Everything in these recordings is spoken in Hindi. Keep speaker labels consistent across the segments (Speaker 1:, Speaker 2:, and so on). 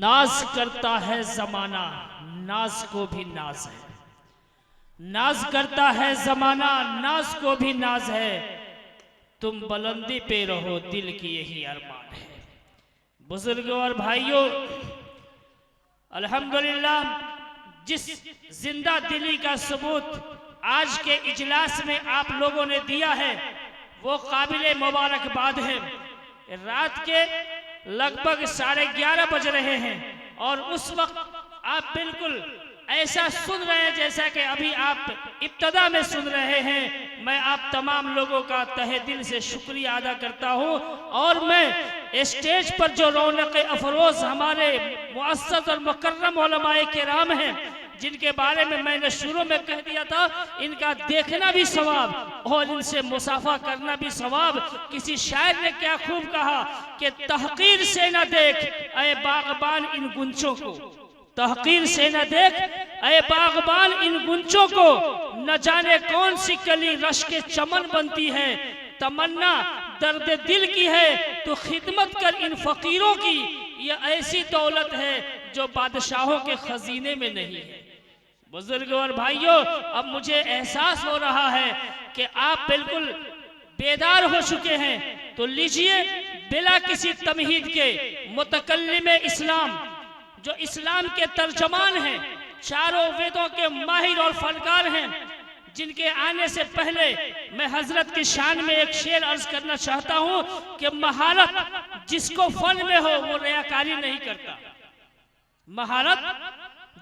Speaker 1: नाज करता है जमाना, नाज को भी नाज है। नाज करता है जमाना, नाज को भी नाज है। तुम बुलंदी पे रहो, दिल की यही अरमान है। बुजुर्गों और भाइयों, अल्हम्दुलिल्लाह, जिस जिंदा दिली का सबूत आज के इजलास में आप लोगों ने दिया है वो काबिले मुबारकबाद है। रात के लगभग 11:30 बज रहे हैं और उस वक्त आप बिल्कुल ऐसा सुन रहे हैं जैसा कि अभी आप इब्तदा में सुन रहे हैं। मैं आप तमाम लोगों का तहे दिल से शुक्रिया अदा करता हूं और मैं स्टेज पर जो रौनक अफरोज हमारे मुअस्सस और मुकर्रम उलमाए किराम हैं, जिनके बारे में मैंने शुरू में कह दिया था, इनका देखना भी सवाब और इनसे मुसाफा करना भी सवाब। किसी शायर ने क्या खूब कहा कि तहकीर से न देख ऐ बागबान इन गुंचों को, तहकीर से न देख ऐ बागबान इन गुंचों को, न जाने कौन सी कली रश के चमन बनती है। तमन्ना दर्द दिल की है तो खिदमत कर इन फकीरों की, यह ऐसी दौलत है जो बादशाहों के खजीने में नहीं है। बुजुर्गों और भाइयों, अब मुझे एहसास हो रहा है कि आप बिल्कुल बेदार हो चुके हैं, तो लीजिए बिला किसी तमहीद के मुतकल्लिम इस्लाम, जो इस्लाम के तर्जमान हैं, चारों वेदों के माहिर और फनकार हैं, जिनके आने से पहले मैं हजरत की शान में एक शेर अर्ज करना चाहता हूं कि महारत जिसको फन में हो वो रियाकारी नहीं करता। महारत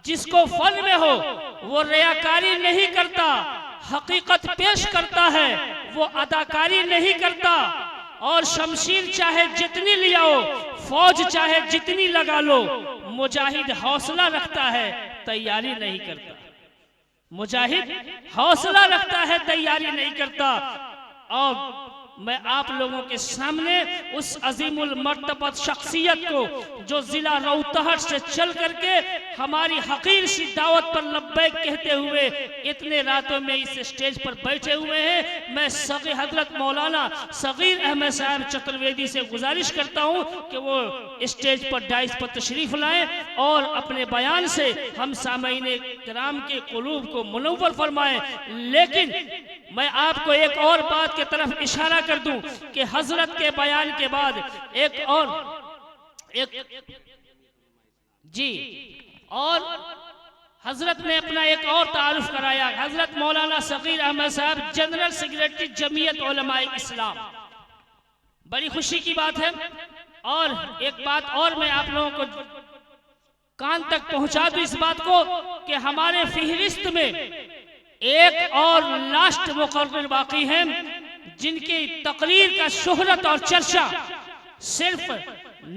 Speaker 1: जिसको फन में हो वो रियाकारी नहीं करता, हकीकत पेश करता है वो अदाकारी नहीं करता। और शमशीर चाहे जितनी लियाओ, फौज चाहे जितनी लगा लो, मुजाहिद हौसला रखता है तैयारी नहीं करता। मुजाहिद हौसला रखता है तैयारी नहीं करता। और मैं आप लोगों के सामने उस अजीमुल मर्तबत शख्सियत को जो जिला रौतहट से चल करके हमारी हकीर सी दावत पर लब्बैक कहते हुए इतने रातों में इस स्टेज पर बैठे हुए हैं, मैं सगी हजरत मौलाना सगीर अहमद साहब चतुर्वेदी से गुजारिश करता हूं कि वो स्टेज पर डाइस पर तशरीफ लाएं और अपने बयान से हम सामईन किराम के कुलूब को मुनव्वर फरमाएं। लेकिन मैं आपको एक और बात की तरफ इशारा कर दूं कि हजरत के बयान के बाद और हजरत ने अपना एक और तारुफ कराया। हजरत मौलाना सगीर अहमद साहब जनरल सेक्रेटरी जमीयत उलमाए इस्लाम, बड़ी खुशी की बात है। और एक बात और मैं आप लोगों को कान तक पहुंचा दूं इस बात को कि हमारे फहरिस्त में एक और लास्ट मुकर्रर बाकी है, जिनकी तकरीर का शोहरत और चर्चा सिर्फ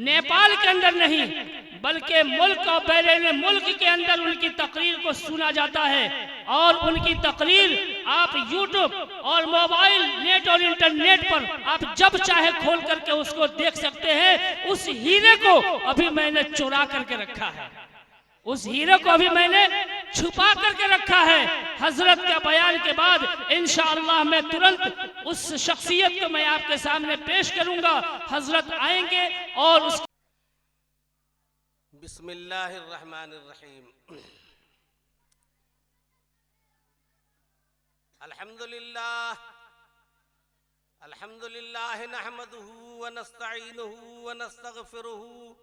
Speaker 1: नेपाल के अंदर नहीं बल्कि मुल्क और बैरून मुल्क के अंदर उनकी तकरीर को सुना जाता है। और उनकी तकरीर आप यूट्यूब और मोबाइल नेट और इंटरनेट पर आप जब चाहे खोल करके उसको देख सकते हैं। उस हीरे को अभी मैंने चुरा करके रखा है, उस हीरे को अभी मैंने छुपा करके रखा है। हजरत के बयान के बाद इंशाअल्लाह मैं तुरंत उस शख्सियत को मैं आपके सामने पेश करूंगा। हजरत आएंगे और उस
Speaker 2: बिस्मिल्लाहिर्रहमानिर्रहीम। अल्हम्दुलिल्लाह नहमदुहु व नस्तईनुहु व नस्तगफिरुहु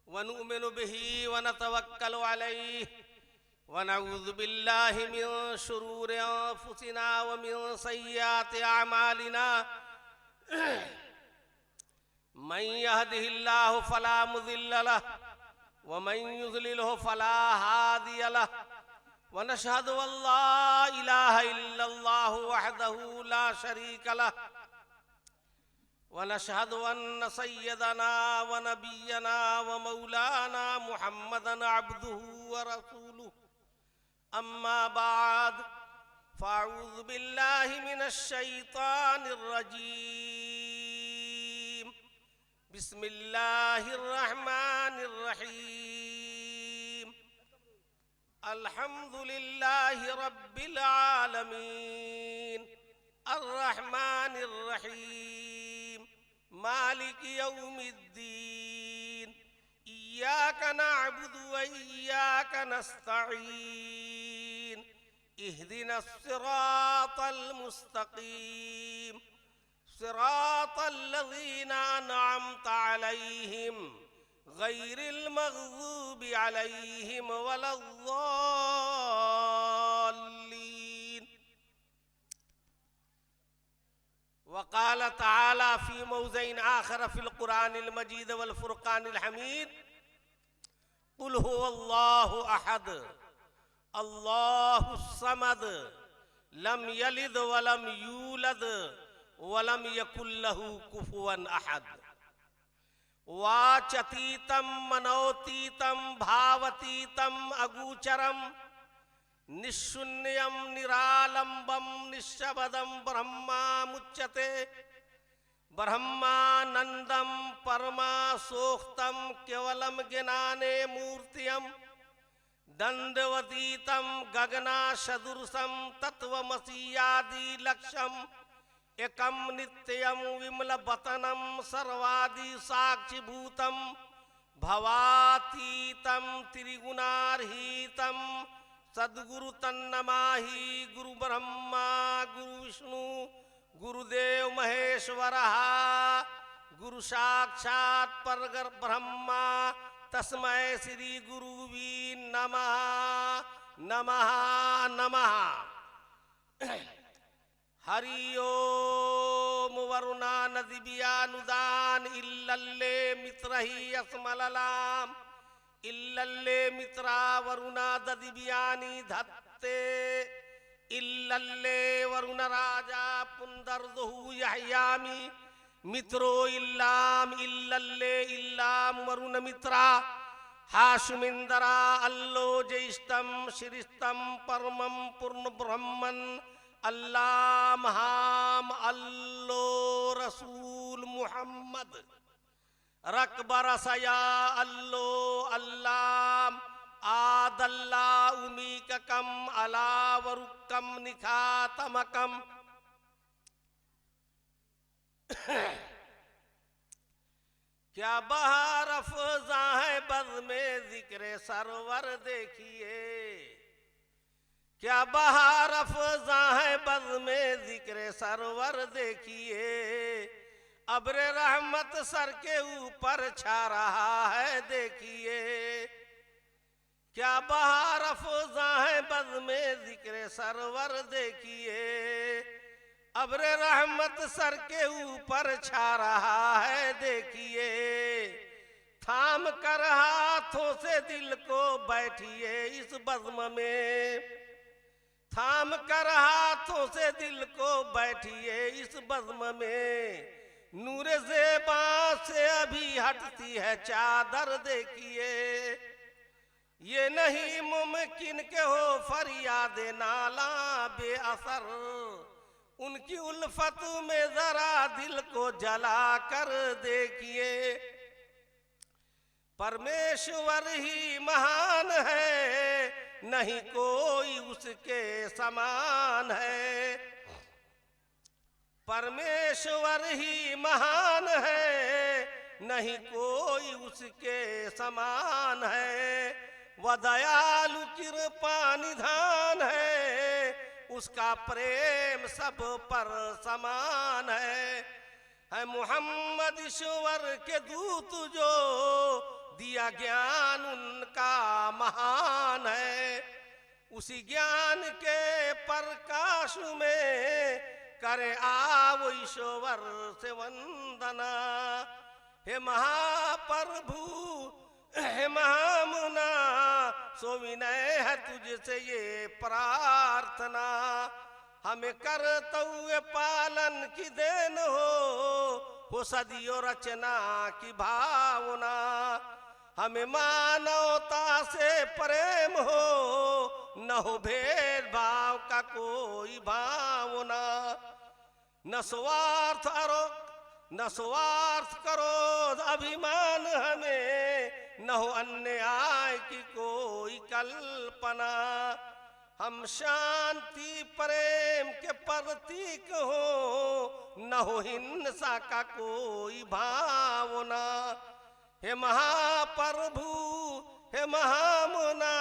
Speaker 2: व नु'मिनु बिही व नतवक्कलु अलैहि व नऊज़ु बिल्लाहि मिन शुरूरि अंफुसिना व मिन सय्यिआति अअमालिना। मन यहदिहिल्लाहु फला मुज़िल्ल लहु व मन युज़लिलहु फला हादिय लहु व नशहदु अल्ला इलाहा इल्लल्लाहु वहदहु ला शरीक लहु व नशहदु अन्न सय्यदना व नबियना व मौलाना मुहम्मदन अब्दुहु व रसूलुहु। अम्मा बाद फ़अऊज़ु बिल्लाहि मिनश शैतानिर रजीम। बिस्मिल्लाहिर रहमानिर रहीम। अल्हम्दुलिल्लाहि रब्बिल आलमीन अर्रहमानिर रहीम मालिक यौमिद्दीन। इय्याक नअबुदु व इय्याक नस्तईन इहदिनस सिरातल मुस्तकीम सिरातल लज़ीना अनअमत अलैहिम गैरिल मग़ज़ूबि अलैहिम वलद्दाल्लीन। वक़ाल तआला फ़ी मौज़िन आख़र फ़िल क़ुरानिल मजीद वल फ़ुरक़ानिल हमीद क़ुल हुवल्लाहु अहद अल्लाहुस समद लम यलिद वलम यूलद वलम यकुल लहू कुफुवन अहद। वाचतीतम मनोतीतम भावतीतम अगोचरम निःशून्यम निरालंबम निश्शब्दम ब्रह्मा मुच्यते ब्रह्मानंदम परमा सोक्तम केवलम ज्ञाने मूर्तियम दंडवतीतम गगना सदृशम तत्वमसीयादि लक्ष्यम एकम नित्यम विमल बतनम सर्वादि साक्षिभूतम भवातीतम त्रिगुणारहितम सद्गुरु तन्नमाहि गुरु ब्रह्मा गुरु विष्णु गुरुदेव महेश्वरः गुरु साक्षात् परगर ब्रह्मा तस्मै श्री गुरुवे नमः नमः नमः। हरि ओम वरुणा नदिव्यानुदान इल्लल्ले मित्रहि अस्मललाम इल्लल्ले मित्रा वरुणा ददिव्यानि धत्ते इल्लल्ले वरुण राजा पुंदर्दहु यहयामि मित्रो इल्लाम इल्लल्ले इल्लाम वरुण मित्रा हाशुमिंदरा अल्लो ज्येष्ठम श्रीस्तम परमं पूर्ण ब्रह्मन अल्लाह महाम अल्लो रसूल मुहम्मद रकबरसया अल्लो अल्लाम आदल्ला उमीककम अला वरुकम निखातमकम। क्या बहार अफ़ज़ा है बज़ में ज़िक्र सरवर देखिए क्या बहार अफ़ज़ा है बज़ में ज़िक्र सरवर देखिए अब्र रहमत सर के ऊपर छा रहा है देखिए क्या बहार अफ़ज़ा है बज़ में ज़िक्र सरवर देखिए अब्र रहमत सर के ऊपर छा रहा है देखिए थाम कर हाथों से दिल को बैठिए इस बज़्म में थाम कर हाथों से दिल को बैठिए इस बज़्म में नूर ज़ेबा से अभी हटती है चादर देखिए ये नहीं मुमकिन के हो फरियाद नाला बेअसर उनकी उल्फत में जरा दिल को जला कर देखिए परमेश्वर ही महान है नहीं कोई उसके समान है परमेश्वर ही महान है नहीं कोई उसके समान है वह दयालु कृपा निधान है उसका प्रेम सब पर समान है मुहम्मद ईश्वर के दूत जो दिया ज्ञान उनका महान है उसी ज्ञान के प्रकाश में करे आओ ईश्वर से वंदना हे महाप्रभु हे महामुना सो विनय है तुझसे ये प्रार्थना हमें कर्तव्य पालन की देन हो सदियों रचना की भावना हमें मानवता से प्रेम हो न हो भेदभाव का कोई भावना न स्वार्थ करो अभिमान हमें न हो अन्याय की कोई कल्पना हम शांति प्रेम के प्रतीक हो न हो हिंसा का कोई भावना हे महाप्रभु हे महामुना,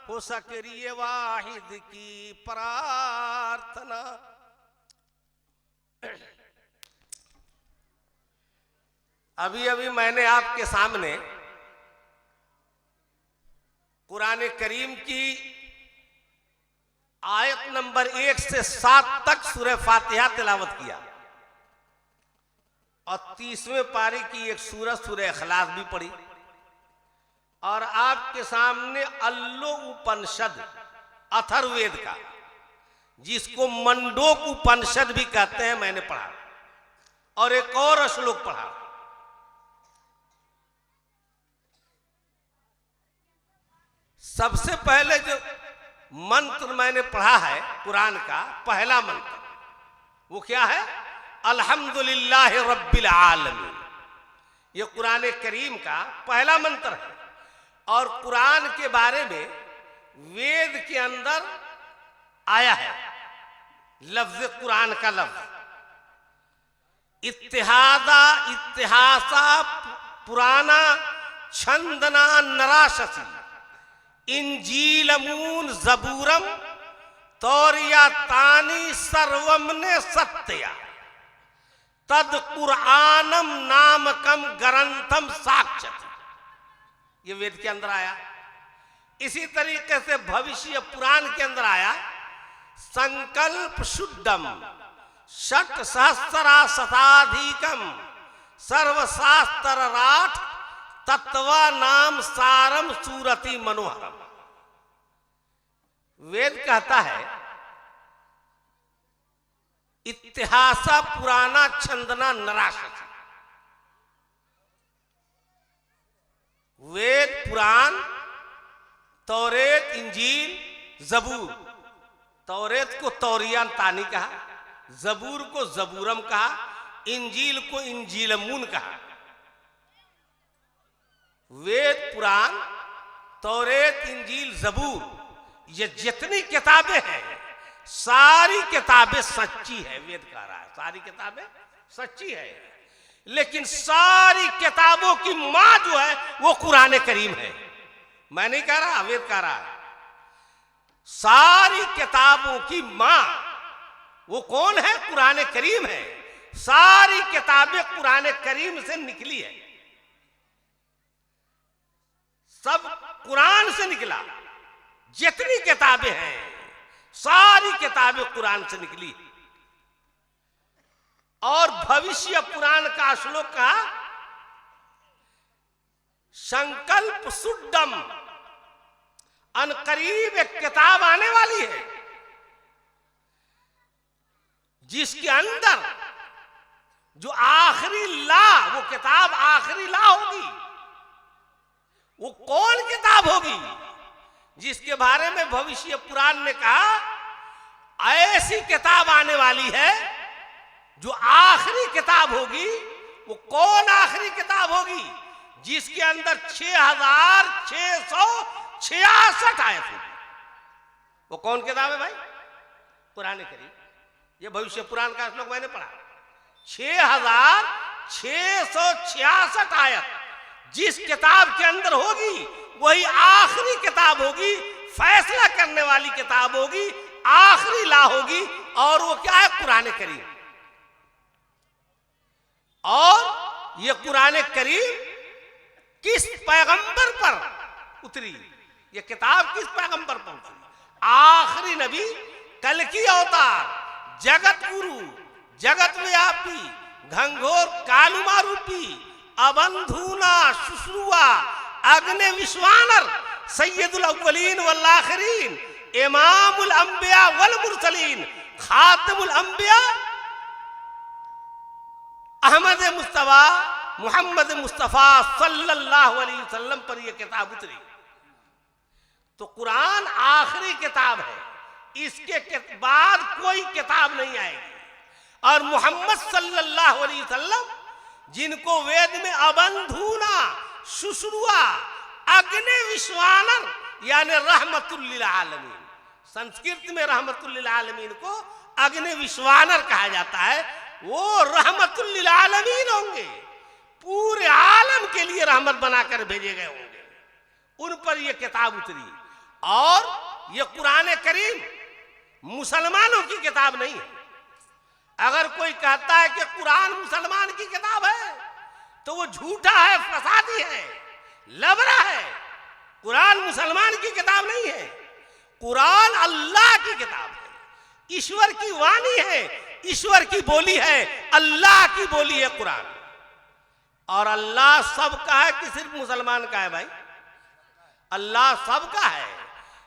Speaker 2: हो सक्रिय वाहिद की प्रार्थना। अभी अभी मैंने आपके सामने कुरान करीम की आयत नंबर 1 से 7 तक सूरह फातिहा तिलावत किया और 30वें पारी की एक सूरह सूरह इखलास भी पढ़ी और आपके सामने अल्लो उपनिषद अथर्ववेद का, जिसको मंडोक उपनिषद भी कहते हैं, मैंने पढ़ा और एक और श्लोक पढ़ा। सबसे पहले जो मंत्र मैंने पढ़ा है कुरान का, पहला मंत्र, वो क्या है? अल्हम्दुलिल्लाह रब्बिल आलमीन। ये कुरान करीम का पहला मंत्र है और कुरान के बारे में वेद के अंदर आया है लफ्ज कुरान का लफ्ज इत्तिहादा इतिहासा पुराना छंदना नराशसी इंजीलमून जबूरम तौरिया तानी सर्वमने सत्या तद कुरानम नामकम ग्रंथम साक्षत। ये वेद के अंदर आया। इसी तरीके से भविष्य पुराण के अंदर आया संकल्प शुद्धम षट सहस्रा शताधिकम सर्वशास्त्र राठ तत्वा नाम सारम सूरति मनोहरम। वेद कहता है इतिहासा पुराना छंदना नराशस। वेद पुराण तौरेत इंजील जबूर, तौरेत को तौरियान तानी कहा, जबूर को जबूरम कहा, इंजील को इंजीलमून कहा। वेद पुराण तौरेत इंजील जबूर ये जितनी किताबें हैं सारी किताबें सच्ची है। वेद कह रहा है सारी किताबें सच्ची है, लेकिन सारी किताबों की मां जो है वो कुरान करीम है। मैं नहीं कह रहा, वेद कह रहा है। सारी किताबों की मां वो कौन है? कुरान करीम है। सारी किताबें कुरान करीम से निकली है, सब कुरान से निकला। जितनी किताबें हैं सारी किताबें कुरान से निकली। और भविष्य पुराण का श्लोक का संकल्प शुद्धम, अनकरीब एक किताब आने वाली है जिसके अंदर जो आखिरी ला, वो किताब आखिरी ला होगी। वो कौन किताब होगी? जिसके बारे में भविष्य पुराण ने कहा ऐसी किताब आने वाली है जो आखिरी किताब होगी। वो कौन आखिरी किताब होगी? जिसके अंदर 6666 आयत होगी। वो कौन किताब है भाई? कुरान करीम। ये भविष्य पुराण का श्लोक मैंने पढ़ा। 6666 आयत जिस किताब के अंदर होगी वही आखिरी किताब होगी, फैसला करने वाली किताब होगी, आखिरी ला होगी। और वो क्या है? कुरान करीम। और ये कुरान करीम किस पैगंबर पर उतरी? ये किताब किस पैगंबर पर उतरी? आखिरी नबी, कल की अवतार, जगत गुरु, जगत व्यापी, घंघोर कालुमा रूपी, अबंधुना शुश्रुआ अग्नि विश्वानर सैयदुल अव्वलीन वल आखिरीन इमामुल अंबिया वल मुरसलीन खातिमुल अंबिया अहमद मुस्तफा मोहम्मद मुस्तफा सल्लल्लाहु अलैहि वसल्लम पर यह किताब उतरी। तो कुरान आखिरी किताब है, इसके बाद कोई किताब नहीं आएगी। और मोहम्मद सल्लल्लाहु अलैहि वसल्लम जिनको वेद में अबंधुना शुश्रुआ अग्नि विश्वानर यानी रहमतुल लिल आलमीन, संस्कृत में रहमतुल लिल आलमीन को अग्नि विश्वानर कहा जाता है। वो रहमतुल लिल आलमीन होंगे, पूरे आलम के लिए रहमत बनाकर भेजे गए होंगे, उन पर यह किताब उतरी। और यह कुरान करीम मुसलमानों की किताब नहीं है। अगर कोई कहता है कि कुरान मुसलमान की किताब है तो वो झूठा है, फसादी है, लबरा है। कुरान मुसलमान की किताब नहीं है, कुरान अल्लाह की किताब है, ईश्वर की वाणी है, ईश्वर की बोली है, अल्लाह की बोली है कुरान। और अल्लाह सबका है कि सिर्फ मुसलमान का है भाई? अल्लाह सबका है।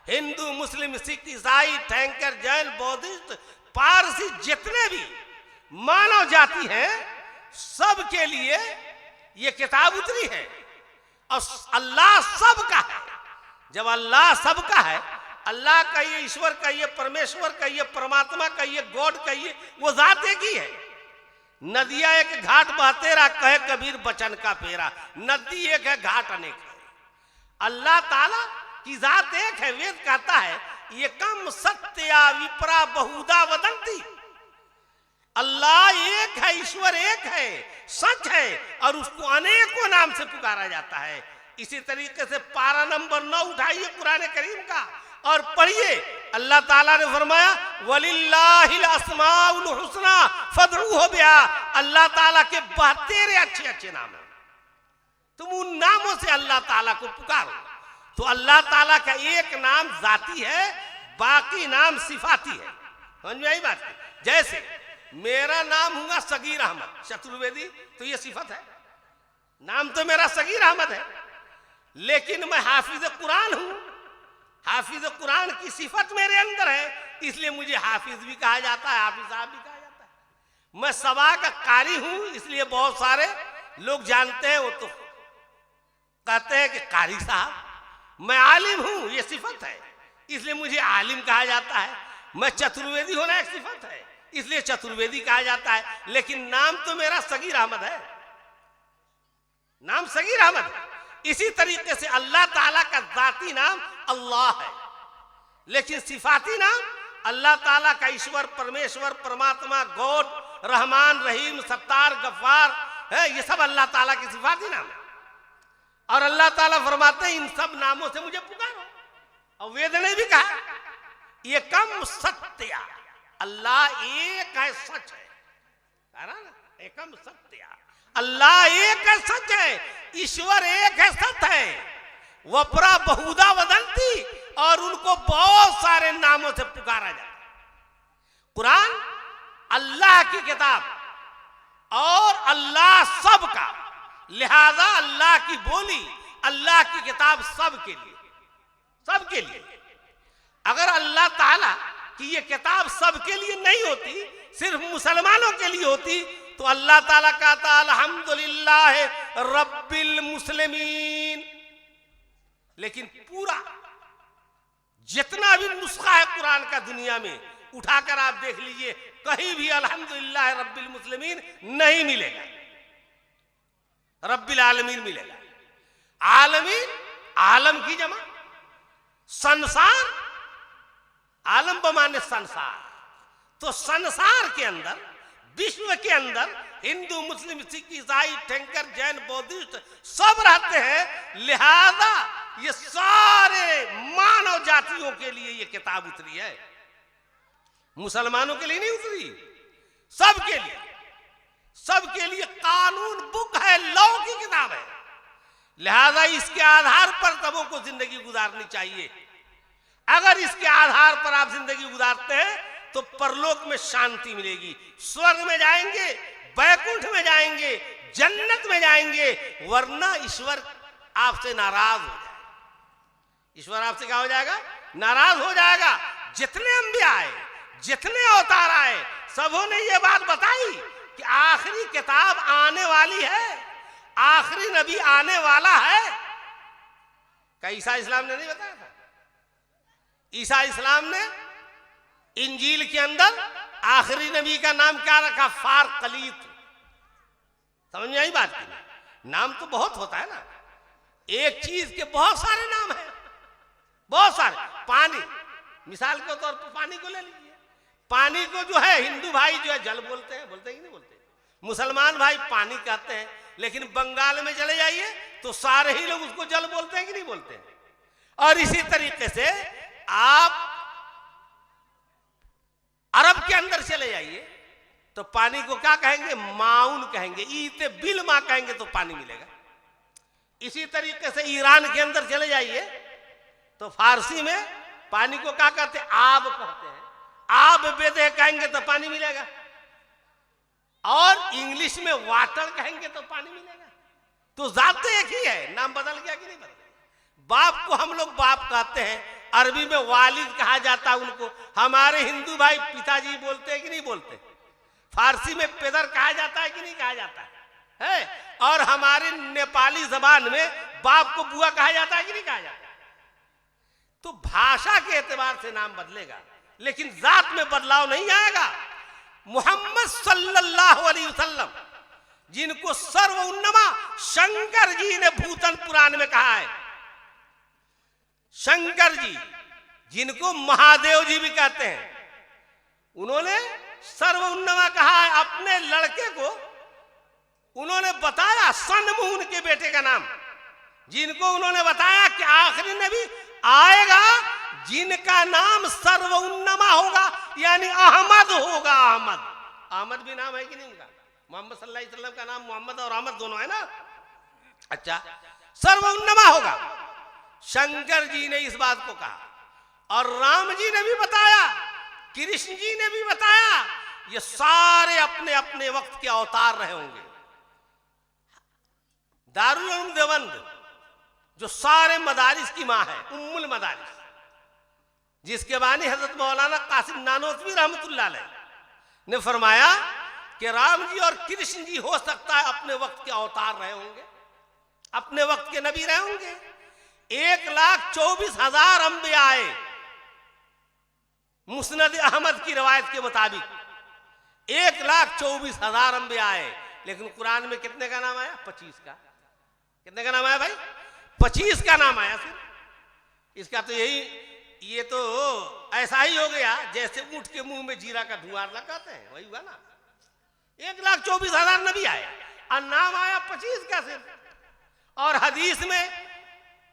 Speaker 2: हिंदू, मुस्लिम, सिख, ईसाई, टैंकर, जैन, बौद्धिस्ट, पारसी, जितने भी मानव जाति है सबके लिए यह किताब उतरी है। और अल्लाह सबका है। जब अल्लाह सबका है, अल्लाह का ये, ईश्वर का ये, परमेश्वर का ये, परमात्मा का ये, गॉड का ये, वो जात एक ही है। नदियां एक घाट बहतेरा, कहे कबीर बचन का फेरा। नदी एक है, घाट अनेक है। अल्लाह ताला की जात एक है। वेद कहता है ये कम सत्या विप्रा बहुधा वदंती। अल्लाह एक है, ईश्वर एक है, सच है, और उसको अनेकों नाम से पुकारा जाता है। इसी तरीके से पारा नंबर 9 उठाइए कुरान करीम का और पढ़िए। अल्लाह ताला ने फरमाया वलिल्लाहिल अस्माउल हुस्ना फदऊहु बिहा। अल्लाह ताला के 72 अच्छे अच्छे नाम हैं, तुम उन नामों से अल्लाह ताला को पुकारो। तो अल्लाह ताला का एक नाम जाती है, बाकी नाम सिफाती है। समझ में आई बात? जैसे मेरा नाम हुआ सगीर अहमद चतुर्वेदी, तो ये सिफत है, नाम तो मेरा सगीर अहमद है, लेकिन मैं हाफिज कुरान हूं। हाफिज कुरान की सिफत मेरे अंदर है, इसलिए मुझे हाफिज भी कहा जाता है, हाफिज साहब भी कहा जाता है। मैं सवा का कारी हूं, इसलिए बहुत सारे लोग जानते हैं, वो तो कहते हैं कि कारी साहब। मैं आलिम हूं, ये सिफत है, इसलिए मुझे आलिम कहा जाता है। मैं चतुर्वेदी होना एक सिफत है, इसलिए चतुर्वेदी कहा जाता है। लेकिन नाम तो मेरा सगीर अहमद है, नाम सगीर अहमद है। इसी तरीके से अल्लाह ताला का जाती नाम अल्लाह है, लेकिन सिफाती नाम अल्लाह ताला का ईश्वर, परमेश्वर, परमात्मा, गॉड, रहमान, रहीम, सत्तार, गफ्फार है, ये सब अल्लाह ताला के सिफाती नाम है। और अल्लाह ताला फरमाते हैं इन सब नामों से मुझे पुकारो। और वेद ने भी कहा ये कम सत्या, अल्लाह एक है, सच है ना, एकम सत्या, अल्लाह एक है, सच है, ईश्वर एक है, सत्य है। वपरा बहुधा वदंती, और उनको बहुत सारे नामों से पुकारा जाता है। कुरान अल्लाह की किताब और अल्लाह सबका, लिहाजा अल्लाह की बोली, अल्लाह की किताब सबके लिए, सबके लिए। अगर अल्लाह ताला कि ये किताब सबके लिए नहीं होती, सिर्फ मुसलमानों के लिए होती, तो अल्लाह ताला कहता अल्हम्दुलिल्लाह रब्बिल मुस्लिमीन। लेकिन पूरा जितना भी नुस्खा है कुरान का दुनिया में उठाकर आप देख लीजिए, कहीं भी अल्हम्दुलिल्लाह रब्बिल मुस्लिमीन नहीं मिलेगा, रब्बिल आलमीन मिलेगा। आलमीन आलम की जमा, संसार, आलम बमाने संसार, तो संसार के अंदर, विश्व के अंदर हिंदू, मुस्लिम, सिख, ईसाई, टैंकर, जैन, बौद्धिस्ट सब रहते हैं। लिहाजा ये सारे मानव जातियों के लिए ये किताब उतरी है, मुसलमानों के लिए नहीं उतरी, सबके लिए, सबके लिए कानून बुक है, लॉ की किताब है। लिहाजा इसके आधार पर सबों को जिंदगी गुजारनी चाहिए। अगर इसके आधार पर आप जिंदगी गुजारते हैं तो परलोक में शांति मिलेगी, स्वर्ग में जाएंगे, बैकुंठ में जाएंगे, जन्नत में जाएंगे। वरना ईश्वर आपसे नाराज हो जाएगा, ईश्वर आपसे क्या हो जाएगा? नाराज हो जाएगा। जितने अंबिया आए, जितने अवतार आए, सबों ने ये बात बताई कि आखिरी किताब आने वाली है, आखिरी नबी आने वाला है। क्या ईसा इस्लाम ने नहीं बताया था? ईसा इस्लाम ने इंजील के अंदर आखिरी नबी का नाम क्या रखा? फार कलीत। समझ में आई बात की? नाम तो बहुत होता है ना, एक चीज के बहुत सारे नाम है, बहुत सारे। पानी, मिसाल के तौर पर पानी को ले लीजिए। पानी को जो है हिंदू भाई जो है जल बोलते हैं, बोलते हैं कि नहीं बोलते? मुसलमान भाई पानी कहते हैं, लेकिन बंगाल में चले जाइए तो सारे ही लोग उसको जल बोलते हैं कि नहीं बोलते हैं। और इसी तरीके से आप अरब के अंदर चले जाइए तो पानी को क्या कहेंगे, माउन कहेंगे, ईते बिल मां कहेंगे तो पानी मिलेगा। इसी तरीके से ईरान के अंदर चले जाइए तो फारसी में पानी को क्या कहते हैं, आब कहते हैं, आब बेदे कहेंगे तो पानी मिलेगा। और इंग्लिश में वाटर कहेंगे तो पानी मिलेगा। तो जात तो एक ही है, नाम बदल गया कि नहीं बदल गया। बाप को हम लोग बाप कहते हैं, अरबी में वालिद कहा जाता है उनको। हमारे हिंदू भाई पिताजी बोलते हैं कि नहीं बोलते। फारसी में पेदर कहा जाता है कि नहीं कहा जाता है। और हमारे नेपाली जबान में बाप को बुआ कहा जाता है कि नहीं कहा जाता। तो भाषा के एतबार से नाम बदलेगा, लेकिन जात में बदलाव नहीं आएगा। मोहम्मद सल्लल्लाहु अलैहि वसल्लम जिनको सर्वोन्नमा शंकर जी ने भूतन पुराण में कहा है, शंकर जी जिनको महादेव जी भी कहते हैं, उन्होंने सर्वोन्नमा कहा है। अपने लड़के को उन्होंने बताया सनमुहन के बेटे का नाम, जिनको उन्होंने बताया कि आखिरी नबी आएगा जिनका नाम सर्वोन्नमा होगा, यानी अहमद होगा। अहमद भी नाम है कि नहीं उनका। मोहम्मद सल्लल्लाहु अलैहि वसल्लम का नाम मोहम्मद और अहमद दोनों है ना। अच्छा, सर्वोन्नमा होगा। शंकर जी ने इस बात को कहा और राम जी ने भी बताया, कृष्ण जी ने भी बताया। ये सारे अपने अपने वक्त के अवतार रहे होंगे। दारुल उलूम देवबंद जो सारे मदारिस की मां है, उम्मुल मदारिस, जिसके बानी हजरत मौलाना कासिम नानोतवी रहमतुल्लाह अलैह ने फरमाया कि राम जी और कृष्ण जी हो सकता है अपने वक्त के अवतार रहे होंगे, अपने वक्त के नबी रहे होंगे। 1,24,000 अंबिया आए मुस्नद अहमद की रवायत के मुताबिक। 1,24,000 अंबिया आए, लेकिन कुरान में कितने का नाम आया? 25 का। कितने का नाम आया भाई? 25 का नाम आया सिर्फ। इसका तो ये तो ऐसा ही हो गया जैसे ऊंट के मुंह में जीरा का धुआं लगाते हैं, वही हुआ ना। 1,24,000 नबी आए और नाम आया 25 का सिर्फ। और हदीस में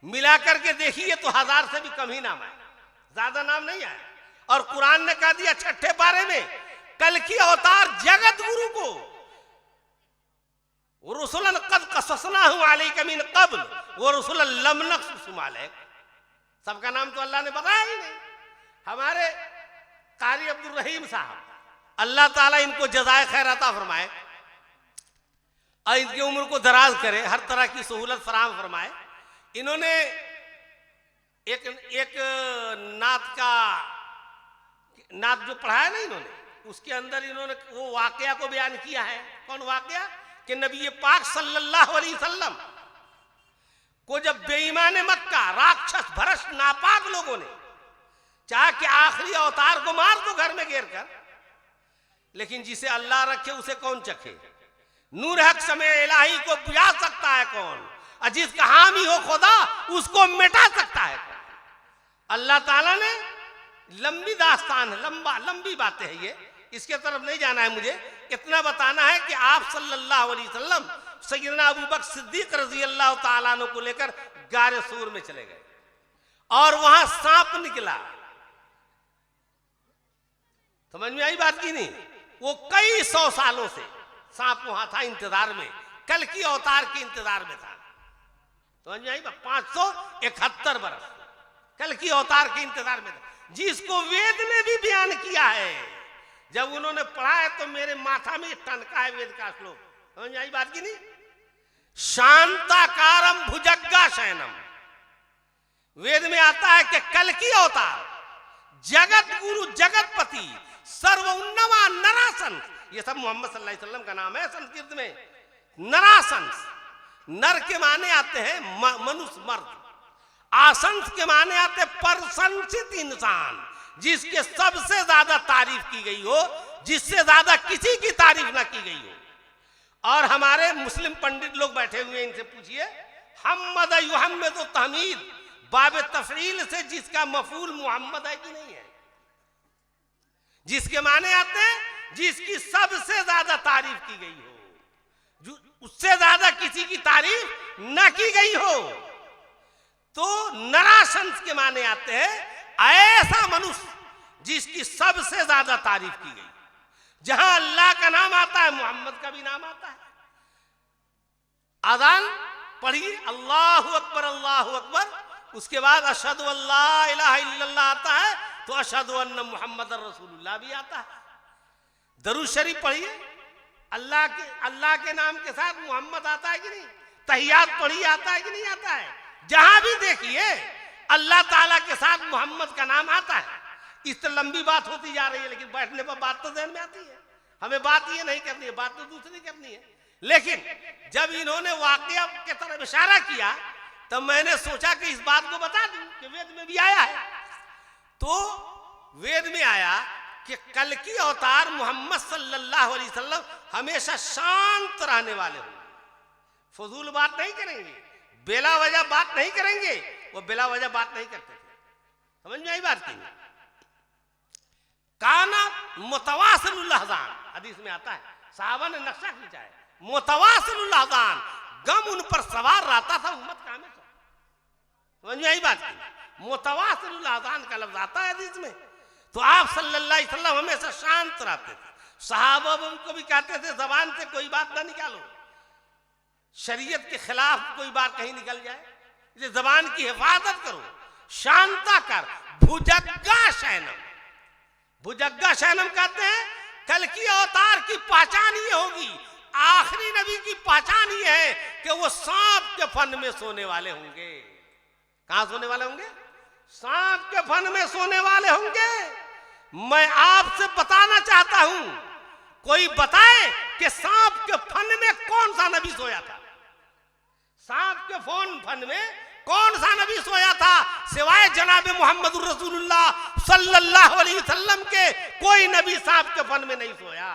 Speaker 2: मिलाकर के देखिए तो 1000 से भी कम ही नाम आया, ज्यादा नाम नहीं आया। और कुरान ने कह दिया 6ठे पारे में, कल की अवतार जगत गुरु को, रुसुलन कद कससनाहु अलैका मिन क़ब्ल व रुसुलन लम नक़्सुसहुम अलैक। सबका नाम तो अल्लाह ने बताया ही नहीं। हमारे कारी अब्दुल रहीम साहब, अल्लाह ताला इनको जज़ाए खैर अता फरमाए और इनकी उम्र को दराज करे, हर तरह की सहूलत फराहम फरमाए। इन्होंने एक नात जो पढ़ाया ना इन्होंने, उसके अंदर इन्होंने वो वाकया को बयान किया है। कौन वाकया? कि नबी पाक सल्लल्लाहु अलैहि वसल्लम को जब बेईमान मक्का, राक्षस भ्रष्ट नापाक लोगों ने चाहा कि आखिरी अवतार को मार दो घर में घेर कर, लेकिन जिसे अल्लाह रखे उसे कौन चखे। नूर हक समय इलाही को बुझा सकता है कौन, और जिसका हामी हो खुदा उसको मिटा सकता है कौन। अल्लाह ताला ने लंबी दास्तान है, लंबी बातें हैं ये, इसके तरफ नहीं जाना है मुझे। इतना बताना है कि आप सल्लल्लाहु अलैहि वसल्लम सय्यदना अबू बकर सिद्दीक रज़ी अल्लाह ताला अन्हु को लेकर गारे सूर में चले गए और वहां सांप निकला। समझ में आई बात की नहीं? वो कई 100 सालों से सांप वहां था इंतजार में, कल की अवतार के इंतजार में था। समझ में आई? 571 बरस कल की अवतार के इंतजार में था, जिसको वेद ने भी बयान किया है। जब उन्होंने पढ़ा है तो मेरे माथा में टनका है वेद का श्लोक। समझ में आई बात की नहीं? शांताकारम भुजग्गा शयनम, वेद में आता है कि कल की अवतार, जगत गुरु, जगतपति, सर्वोन्नमा नरासंस, ये सब मोहम्मद सल्लल्लाहु अलैहि वसल्लम का नाम है संस्कृत में। नरासंस, नर के माने आते हैं मनुष्य, मर्द। आसंस के माने आते हैं प्रशंसित इंसान, जिसके सबसे ज्यादा तारीफ की गई हो, जिससे ज्यादा किसी की तारीफ ना की गई हो। और हमारे मुस्लिम पंडित लोग बैठे हुए, इनसे पूछिए, हम्मद युहम्मद तहमीद, बाब तफरील से जिसका मफूल मोहम्मद है कि नहीं है, जिसके माने आते हैं जिसकी सबसे ज्यादा तारीफ की गई हो, उससे ज्यादा किसी की तारीफ न की गई हो। तो नराशंस के माने आते हैं ऐसा मनुष्य जिसकी सबसे ज्यादा तारीफ की गई। जहां अल्लाह का नाम आता है मोहम्मद का भी नाम आता है। अजान पढ़िए, अल्लाहु अकबर अल्लाहु अकबर, उसके बाद अशहदु अल्ला इलाहा इल्लल्लाह आता है तो अशहदु अन्न मुहम्मदर रसूलुल्लाह भी आता है। दरूद शरीफ पढ़िए, अल्लाह के नाम के साथ मोहम्मद आता है कि नहीं? तहियात पढ़िए, आता है कि नहीं आता है? जहां भी देखिए अल्लाह ताला के साथ मोहम्मद का नाम आता है। इस तो लंबी बात होती जा रही है, लेकिन बैठने पर बात तो ध्यान में आती है। हमें बात ये नहीं करनी है, बात तो दूसरी करनी है। लेकिन जब इन्होंने वाकया की तरफ इशारा किया तब मैंने सोचा कि इस बात को बता दूं कि वेद में भी आया है। तो वेद में आया कि कल की अवतार मोहम्मद सल्लल्लाहु अलैहि वसल्लम हमेशा शांत रहने वाले होंगे, फजूल बात नहीं करेंगे, बेला वजह बात नहीं करेंगे। वो बेला वजह बात नहीं करते थे, समझ में आई बात की? काना मुतवासिलुल अहज़ान, हदीस में आता है, साहबा ने नक्शा खींचा है, मुतवासिलुल अहज़ान, गम उन पर सवार रहता था उम्मत कामिल। समझ में आई बात की? मुतवासिलुल अहज़ान का लफ्ज आता है हदीस में। तो आप सल्लल्लाहु अलैहि वसल्लम हमेशा शांत रहते थे। सहाबा उनको भी कहते थे जबान से कोई बात ना निकालो, शरीयत के खिलाफ कोई बात कहीं निकल जाए, इसे जबान की हिफाजत करो, शांता कर। भुजग्गा शैनम, भुजग्गा शैनम कहते हैं कल की अवतार की पहचान ये होगी, आखिरी नबी की पहचान ये है कि वो सांप के फन में सोने वाले होंगे। कहां सोने वाले होंगे? सांप के फन में सोने वाले होंगे। मैं आपसे बताना चाहता हूं, कोई बताए कि सांप के फन में कौन सा नबी सोया था? सांप के फन में कौन सा नबी सोया था सिवाय जनाब मोहम्मद रसूलुल्लाह सल्लल्लाहु अलैहि वसल्लम के? कोई नबी सांप के फन में नहीं सोया।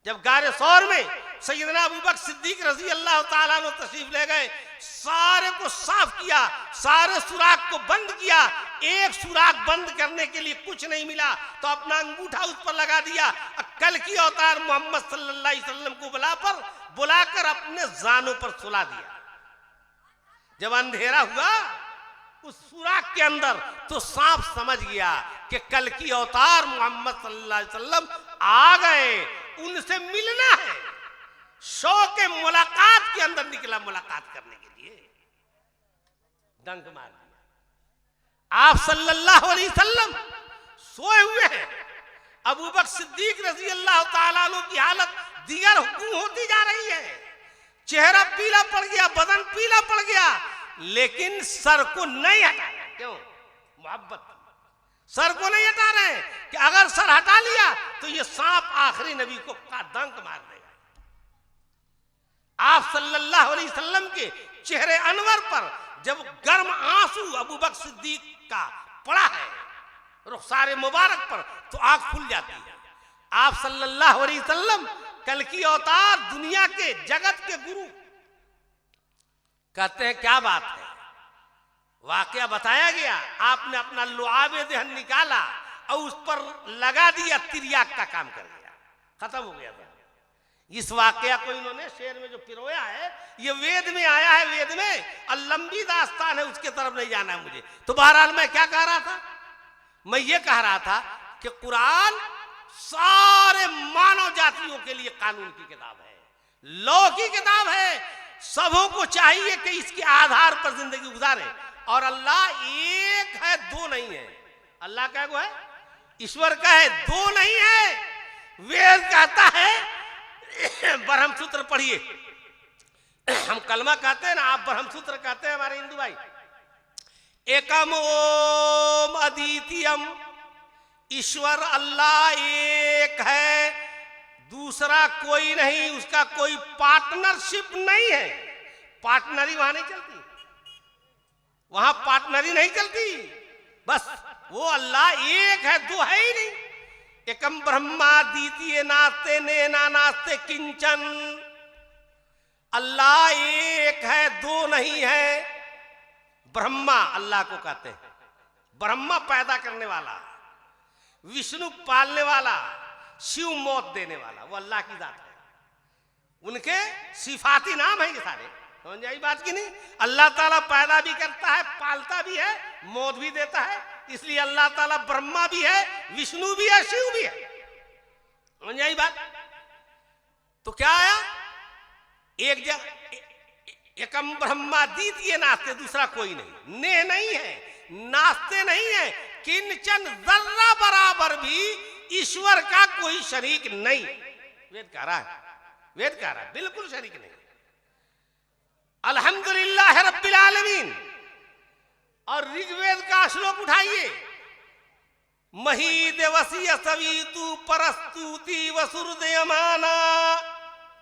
Speaker 2: जब गारे सौर में सैयदना अबू बकर सिद्दीक रजी अल्लाह ताला अन्हु तशरीफ ले गए, सारे को साफ किया, सारे सुराख को बंद किया, एक सुराख बंद करने के लिए कुछ नहीं मिला तो अपना अंगूठा उस पर लगा दिया। कल की अवतार मोहम्मद सल्लल्लाहु अलैहि वसल्लम को बुलाकर अपने जानों पर सुला दिया। जब अंधेरा हुआ उस सुराख के अंदर तो सांप समझ गया कि कल की अवतार मोहम्मद सल्लल्लाहु अलैहि वसल्लम आ गए, उनसे मिलना है। शौक मुलाकात के अंदर निकला मुलाकात करने के लिए, डंक मार दिया। आप सल्लल्लाहु अलैहि वसल्लम सोए हुए हैं, अबू बकर सिद्दीक रजी अल्लाह ताला अन्हु की हालत दीगर हुक्म होती जा रही है, चेहरा पीला पड़ गया, बदन पीला पड़ गया, लेकिन सर को नहीं हटाया। क्यों? मोहब्बत। सर को नहीं हटा रहे कि अगर सर हटा लिया तो ये सांप आखिरी नबी को डंक मार देगा। आप सल्लल्लाहु अलैहि वसल्लम के चेहरे अनवर पर जब गर्म आंसू अबू बकर सिद्दीक का पड़ा है रुखसारे मुबारक पर तो आंख खुल जाती है। आप सल्लल्लाहु अलैहि वसल्लम कल की अवतार, दुनिया के जगत के गुरु। कहते हैं क्या बात है, वाकया बताया गया, आपने अपना लुआबे देहन निकाला और उस पर लगा दिया, तिर्याक का काम कर दिया, खत्म हो गया था। इस वाकया को इन्होंने शेर में जो पिरोया है ये वेद में आया है, वेद में, और लंबी दास्तान है, उसके तरफ नहीं जाना है मुझे। तो बहरहाल मैं क्या कह रहा था? मैं ये कह रहा था कि कुरान सारे मानव जातियों के लिए कानून की किताब है, लॉ की किताब है। सबों को चाहिए कि इसके आधार पर जिंदगी गुजारे। और अल्लाह एक है, दो नहीं है। अल्लाह क्या है? ईश्वर का है, दो नहीं है। वेद कहता है, ब्रह्मसूत्र पढ़िए, हम कलमा कहते हैं ना, आप ब्रह्मसूत्र कहते हैं हमारे हिंदू भाई। एकम ओम अद्वितीयम, ईश्वर अल्लाह एक है, दूसरा कोई नहीं, उसका कोई पार्टनरशिप नहीं है। पार्टनरी वहां नहीं चलती, वहां पार्टनरी नहीं चलती, बस वो अल्लाह एक है, दो है ही नहीं। एकम ब्रह्मा द्वितीय नास्ते नेना नास्ते किंचन, अल्लाह एक है, दो नहीं है। ब्रह्मा अल्लाह को कहते हैं, ब्रह्मा पैदा करने वाला, विष्णु पालने वाला, शिव मौत देने वाला, वो अल्लाह की जात है। उनके सिफाती नाम है ये सारे, समझ आई बात की नहीं। अल्लाह ताला पैदा भी करता है, पालता भी है, मौत भी देता है, इसलिए अल्लाह ताला ब्रह्मा भी है, विष्णु भी है, शिव भी है, समझ आई बात। तो क्या आया, एक जगह एकम ब्रह्मा द्वितीय नास्ते, दूसरा कोई नहीं, नेह नहीं है, नास्ते नहीं है, किंचन जर्रा बराबर भी ईश्वर का कोई शरीक नहीं। वेद कह रहा है, वेद कह रहा है बिल्कुल शरीक नहीं। अल्हम्दुलिल्लाह रब्बिल आलमीन। और ऋग्वेद का श्लोक उठाइए, मही देवसीय सवितु परस्तुति वसुरदयमाना,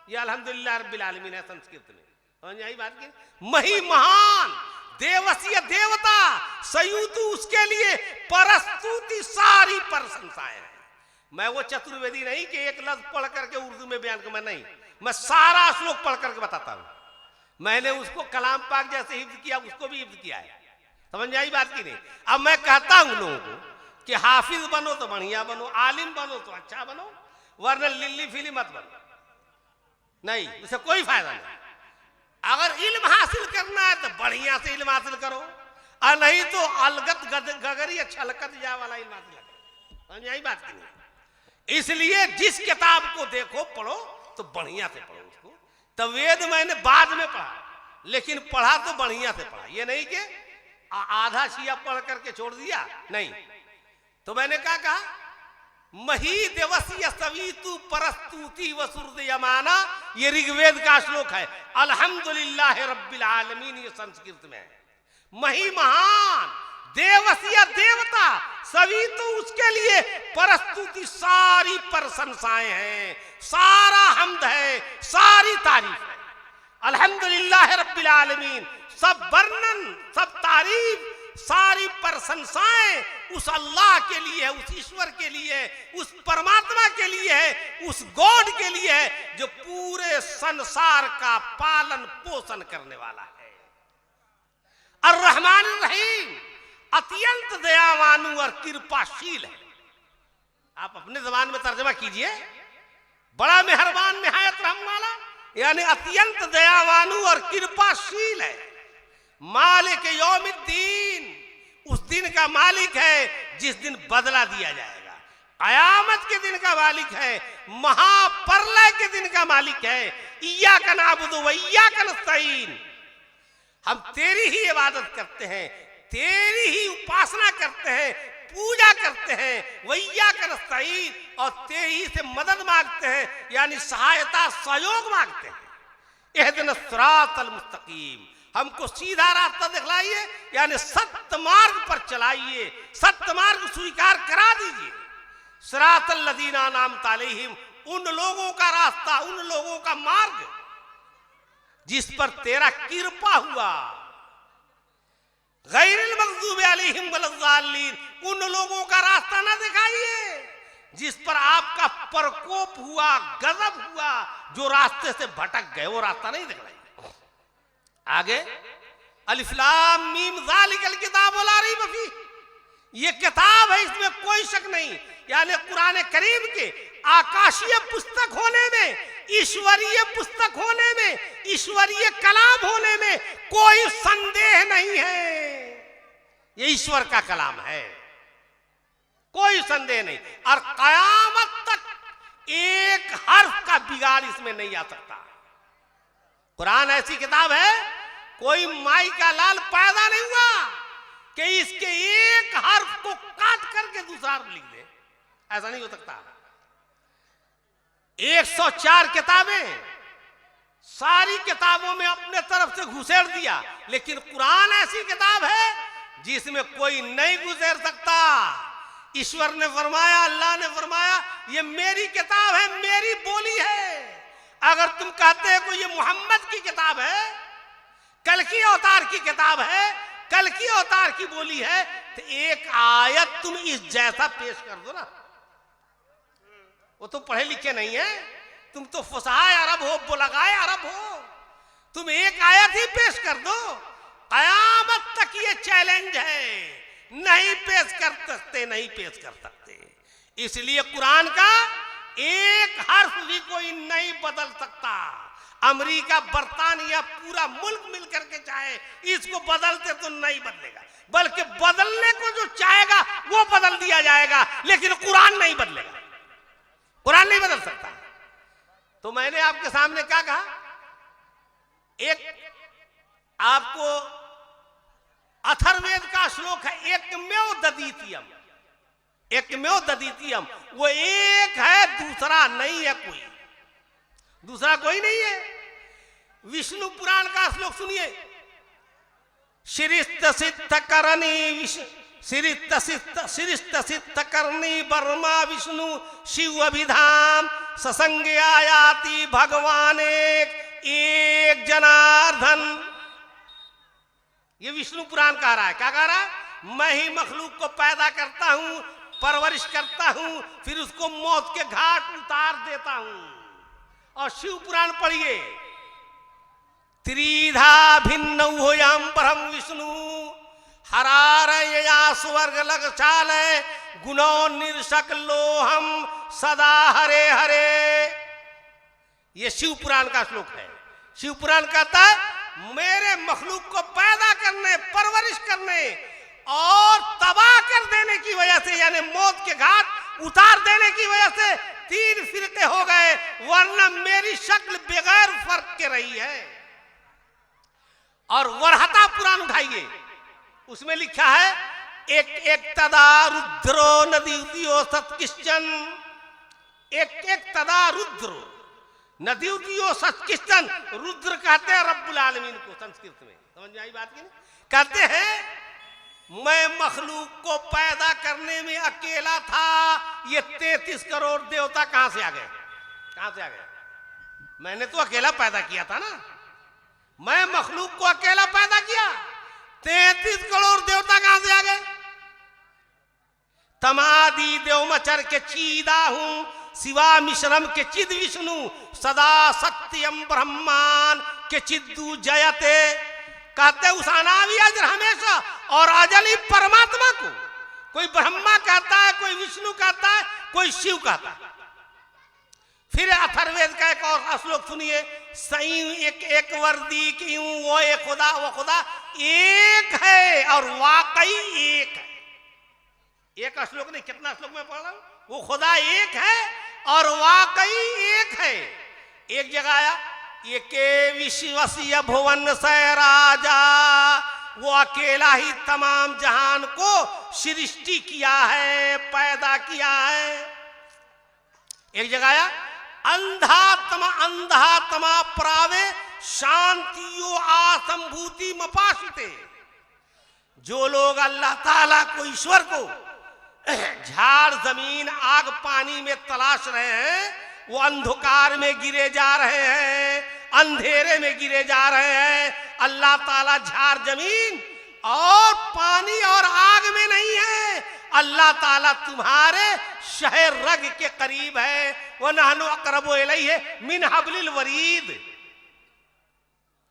Speaker 2: ये अल्हम्दुलिल्लाह रब्बिल आलमीन है संस्कृत में, समझ आई बात की। मही महान, देवसीय देवता, सयुतु उसके लिए, परस्तुति सारी प्रशंसाएं हैं। मैं वो चतुर्वेदी नहीं कि एक लफ्ज पढ़ करके उर्दू में बयान कर, नहीं, मैं सारा श्लोक पढ़ करके बताता हूं। मैंने उसको कलाम पाक जैसे हिफ्ज किया, उसको भी हिफ्ज किया है, समझ आई बात की नहीं। अब मैं कहता हूं लोगों को कि हाफिज बनो तो बढ़िया बनो, आलिम बनो तो अच्छा बनो, वरना लिल्ली फिली मत बनो, नहीं, उसे कोई फायदा नहीं। अगर इल्म हासिल करना है तो बढ़िया से इल्म हासिल करो, और नहीं तो अलगत गगरी छलकत जा वाला इल्म हासिल करो, समझ आई बात की नहीं। इसलिए जिस किताब को देखो पढ़ो तो बढ़िया से पढ़ो उसको। तो वेद मैंने बाद में पढ़ा, लेकिन पढ़ा तो बढ़िया से पढ़ा, ये नहीं कि आधा शिया पढ़ करके छोड़ दिया, नहीं। तो मैंने क्या कहा, मही देवसीय सवितु परस्तुति वसुरदयमाना, ये ऋग्वेद का श्लोक है। अल्हम्दुलिल्लाह रब्बिल आलमीन, ये संस्कृत में है। मही महान, देवसीय देवता, सवितु उसके लिए, परस्तुति सारी प्रशंसाएं हैं, सारा हमद है, सारी तारीफ है। अल्हम्दुलिल्लाह रब्बिल आलमीन, सब वर्णन, सब तारीफ, सारी प्रशंसाएं उस अल्लाह के लिए है, उस ईश्वर के लिए है, उस परमात्मा के लिए है, उस गॉड के लिए है जो पूरे संसार का पालन पोषण करने वाला है। अर्रहमान रहीम, अत्यंत दयावानु और कृपाशील है। आप अपने जबान में तर्जमा कीजिए, बड़ा मेहरबान निहायत रहम वाला, यानी अत्यंत दयावानु और कृपाशील है। मालिक यौमिद्दीन, उस दिन का मालिक है जिस दिन बदला दिया जाएगा। कयामत के दिन का मालिक है, महाप्रलय के दिन का मालिक है। इय्याका नअबुदु व इय्याका नस्तईन, हम तेरी ही इबादत करते हैं, तेरी ही उपासना करते हैं, पूजा करते हैं। व इय्याका नस्तईन, और तेरी से मदद मांगते हैं, यानी सहायता सहयोग मांगते हैं। इहदिना सिरातल मुस्तकीम, हमको सीधा रास्ता दिखलाइए, यानी सत्य मार्ग पर चलाइए, सत्य मार्ग स्वीकार करा दीजिए। सिरातल लदीना अनअमत अलैहिम, उन लोगों का रास्ता, उन लोगों का मार्ग जिस पर तेरा कृपा हुआ। गैरिल मग़ज़ूबि अलैहिम वलद्दाल्लीन, उन लोगों का रास्ता ना दिखाइए जिस पर आपका प्रकोप हुआ, गजब हुआ, जो रास्ते से भटक गए, वो रास्ता नहीं दिखलाइए। आगे अलिफ लाम मीम ज़ालिकल किताबु ला रैब फीह, ये किताब है, इसमें कोई शक नहीं। यानी कुरान करीम के आकाशीय पुस्तक होने में, ईश्वरीय पुस्तक होने में, ईश्वरीय कलाम होने में कोई संदेह नहीं है। ये ईश्वर का कलाम है, कोई संदेह नहीं। और कयामत तक एक हर्फ का बिगाड़ इसमें नहीं आ सकता। कुरान ऐसी किताब है, कोई माई का लाल पैदा नहीं हुआ कि इसके एक हर्फ को काट करके दूसरा हर्फ लिख दे, ऐसा नहीं हो सकता। 104 किताबें, सारी किताबों में अपने तरफ से घुसेड़ दिया, लेकिन कुरान ऐसी किताब है जिसमें कोई नहीं घुसेड़ सकता। ईश्वर ने फरमाया, अल्लाह ने फरमाया, ये मेरी किताब है, मेरी बोली है। अगर तुम कहते हो कि ये मोहम्मद की किताब है, कल की अवतार की किताब है, कल की अवतार की बोली है, तो एक आयत तुम इस जैसा पेश कर दो ना। वो तो पढ़े लिखे नहीं है, तुम तो फुसहाए अरब हो, बुलगाए अरब हो, तुम एक आयत ही पेश कर दो। कयामत तक ये चैलेंज है, नहीं पेश कर सकते, नहीं पेश कर सकते। इसलिए कुरान का एक हर्फ भी कोई नहीं बदल सकता। अमेरिका, बर्तानिया, पूरा मुल्क मिलकर के चाहे इसको बदलते तो नहीं बदलेगा, बल्कि बदलने को जो चाहेगा वो बदल दिया जाएगा, लेकिन कुरान नहीं बदलेगा, कुरान नहीं बदल सकता। तो मैंने आपके सामने क्या कहा, एक आपको अथर्ववेद का श्लोक है, एकमेव ददीतियम, एकमेव ददीतियम, वो एक है, दूसरा नहीं है, कोई दूसरा कोई नहीं है। विष्णु पुराण का श्लोक सुनिए, श्रीस्त सिद्ध करणी श्रीस्त सिद्ध करणी बर्मा विष्णु शिव अभिधाम ससंग आयाति भगवान एक जनार्दन। ये विष्णु पुराण कह रहा है, क्या कह रहा है, मैं ही मखलूक को पैदा करता हूं, परवरिश करता हूं, फिर उसको मौत के घाट उतार देता हूं। और शिव पुराण पढ़िए, त्रिधा भिन्न होयाम ब्रह्म विष्णु हरारया स्वर्ग लग चाल गुणो निर्शक लोहम सदा हरे हरे। ये शिव पुराण का श्लोक है। शिव पुराण कहता है मेरे मखलूक को पैदा करने, परवरिश करने और तबाह कर देने की वजह से, यानी मौत के घाट उतार देने की वजह से 3 फिरके हो गए, वरना मेरी शक्ल बगैर फर्क के रही है। और वरहता पुराण उठाइए, उसमें लिखा है एक एक तदा रुद्रो नदीयो सत्किश्चन, एक एक तदा रुद्रो नदीयो सत्किश्चन। रुद्र कहते हैं रब्बुल आलमीन को संस्कृत में, समझ में आई बात की नहीं? कहते हैं मैं मखलूक को पैदा करने में अकेला था, ये 33 करोड़ देवता कहां से आ गए, कहां से आ गए? मैंने तो अकेला पैदा किया था ना, मैं मखलूक को अकेला पैदा किया, 33 करोड़ देवता कहां से आ गए? तमादि देवमचर के चीदा हूं, शिवा मिश्रम के चिद विष्णु, सदा सत्यम ब्रह्मान के चिद्दू जयते। कहते उस अनादि अजर हमेशा और अजली परमात्मा को कोई ब्रह्मा कहता है, कोई विष्णु कहता है, कोई शिव कहता है। फिर अथर्ववेद का एक और श्लोक सुनिए, सही एक एक वर्दी क्यों वो एक खुदा, वो खुदा एक है और वाकई एक है। एक श्लोक नहीं, कितना श्लोक में पढ़ रहा हूं, वो खुदा एक है और वाकई एक है। एक जगह आया एके विश्वसीय भुवन से राजा, वो अकेला ही तमाम जहान को सृष्टि किया है, पैदा किया है। एक जगह आया अंधात्मा प्रावे शांतियो आसंभूति मपाशिते। जो लोग अल्लाह ताला को, ईश्वर को झाड़ जमीन आग पानी में तलाश रहे हैं, वो अंधकार में गिरे जा रहे हैं, अंधेरे में गिरे जा रहे हैं। अल्लाह ताला झाड़ जमीन और पानी और आग में नहीं है, अल्लाह ताला तुम्हारे शहर रग के करीब है। वो नहनु अक़रबु इलैहि मिन हब्लिल वरीद।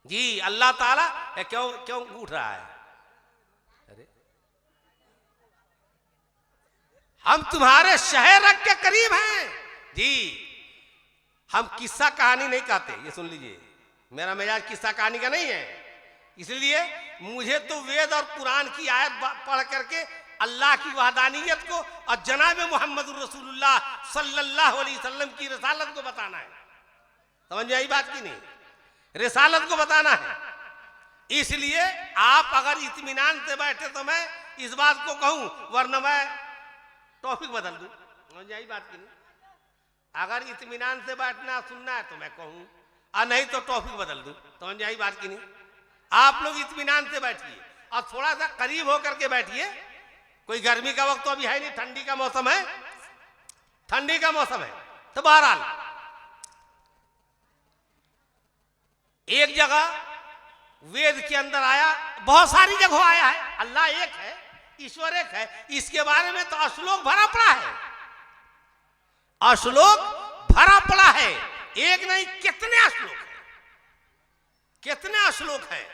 Speaker 2: जी अल्लाह ताला क्यों क्यों उठ रहा है? अरे हम तुम्हारे शहर रग के करीब हैं। जी हम किस्सा कहानी नहीं कहते, ये सुन लीजिए, मेरा मिजाज किस्सा कहानी का नहीं है। इसलिए मुझे तो वेद और कुरान की आयत पढ़ करके अल्लाह की वहदानियत को और जनाब मोहम्मद रसूलुल्लाह सल्लल्लाहु अलैहि वसल्लम की रिसालत को बताना है। समझ में आई बात की नहीं? रिसालत को बताना है। इसलिए आप अगर इत्मीनान से बैठे तो मैं इस बात को कहूं, वरना मैं टॉपिक बदल दूं। समझ में आई बात की नहीं? अगर इत्मीनान से बैठना सुनना है तो मैं कहूं, और नहीं तो टॉपिक बदल दूं। समझ में आई बात की नहीं? आप लोग इत्मीनान से बैठिए और थोड़ा सा करीब होकर के बैठिए। कोई गर्मी का वक्त तो अभी है नहीं, ठंडी का मौसम है, ठंडी का मौसम है। तो बहरहाल एक जगह वेद के अंदर आया, बहुत सारी जगह आया है, अल्लाह एक है, ईश्वर एक है, इसके बारे में तो श्लोक भरा पड़ा है, श्लोक भरा पड़ा है। एक नहीं कितने श्लोक है, कितने श्लोक है।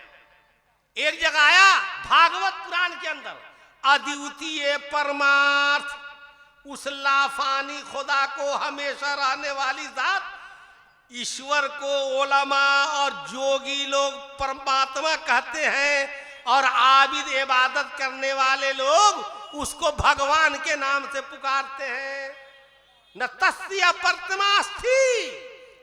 Speaker 2: एक जगह आया भागवत पुराण के अंदर, अद्वितीय परमार्थ उस लाफानी खुदा को, हमेशा रहने वाली जात ईश्वर को उलमा और जोगी लोग परमात्मा कहते हैं, और आबिद इबादत करने वाले लोग उसको भगवान के नाम से पुकारते हैं। न तस्या प्रतिमास्थि,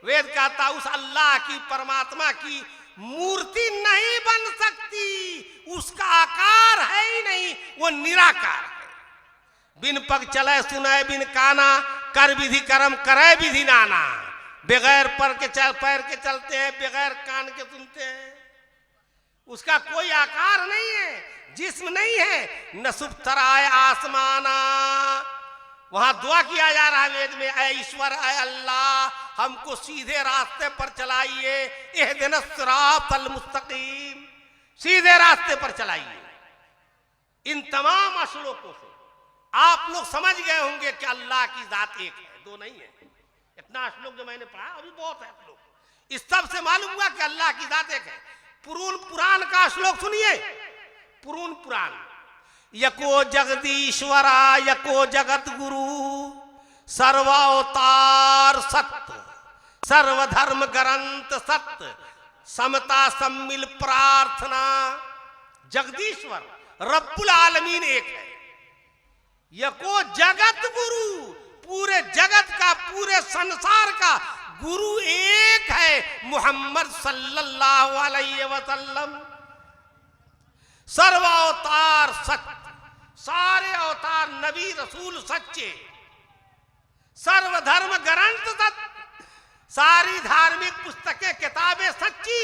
Speaker 2: वेद कहता उस अल्लाह की, परमात्मा की मूर्ति नहीं बन सकती, उसका आकार है ही नहीं, वो निराकार है। बिन पग चले सुनाए बिन काना, कर विधि कर्म करे विधि नाना। बगैर पैर के चलते हैं, बगैर कान के सुनते हैं। उसका कोई आकार नहीं है, जिस्म नहीं है। न सुबतराय आसमाना, वहां दुआ किया जा रहा है वेद में, ऐ ईश्वर, ऐ अल्लाह हमको सीधे रास्ते पर चलाइए, इहदिना सिरातल मुस्तकीम, सीधे रास्ते पर चलाइए। इन तमाम श्लोकों से आप लोग समझ गए होंगे कि अल्लाह की जात एक है, दो नहीं है। इतना श्लोक जो मैंने पढ़ा अभी बहुत है श्लोक, इस सब से मालूम हुआ कि अल्लाह की जात एक है। पुराण का श्लोक सुनिए, पुराण, यको जगदीश्वरा यको जगत गुरु, सर्वावतार सत्य, सर्वधर्म ग्रंथ सत्य, समता सम्मिल प्रार्थना। जगदीश्वर रब्बुल आलमीन एक है। यको जगत गुरु, पूरे जगत का, पूरे संसार का गुरु एक है, मुहम्मद सल्लल्लाहु अलैहि वसल्लम। सर्वावतार सत्य, सारे अवतार नबी रसूल सच्चे, सर्वधर्म ग्रंथ सत्य, सारी धार्मिक पुस्तकें किताबें सच्ची।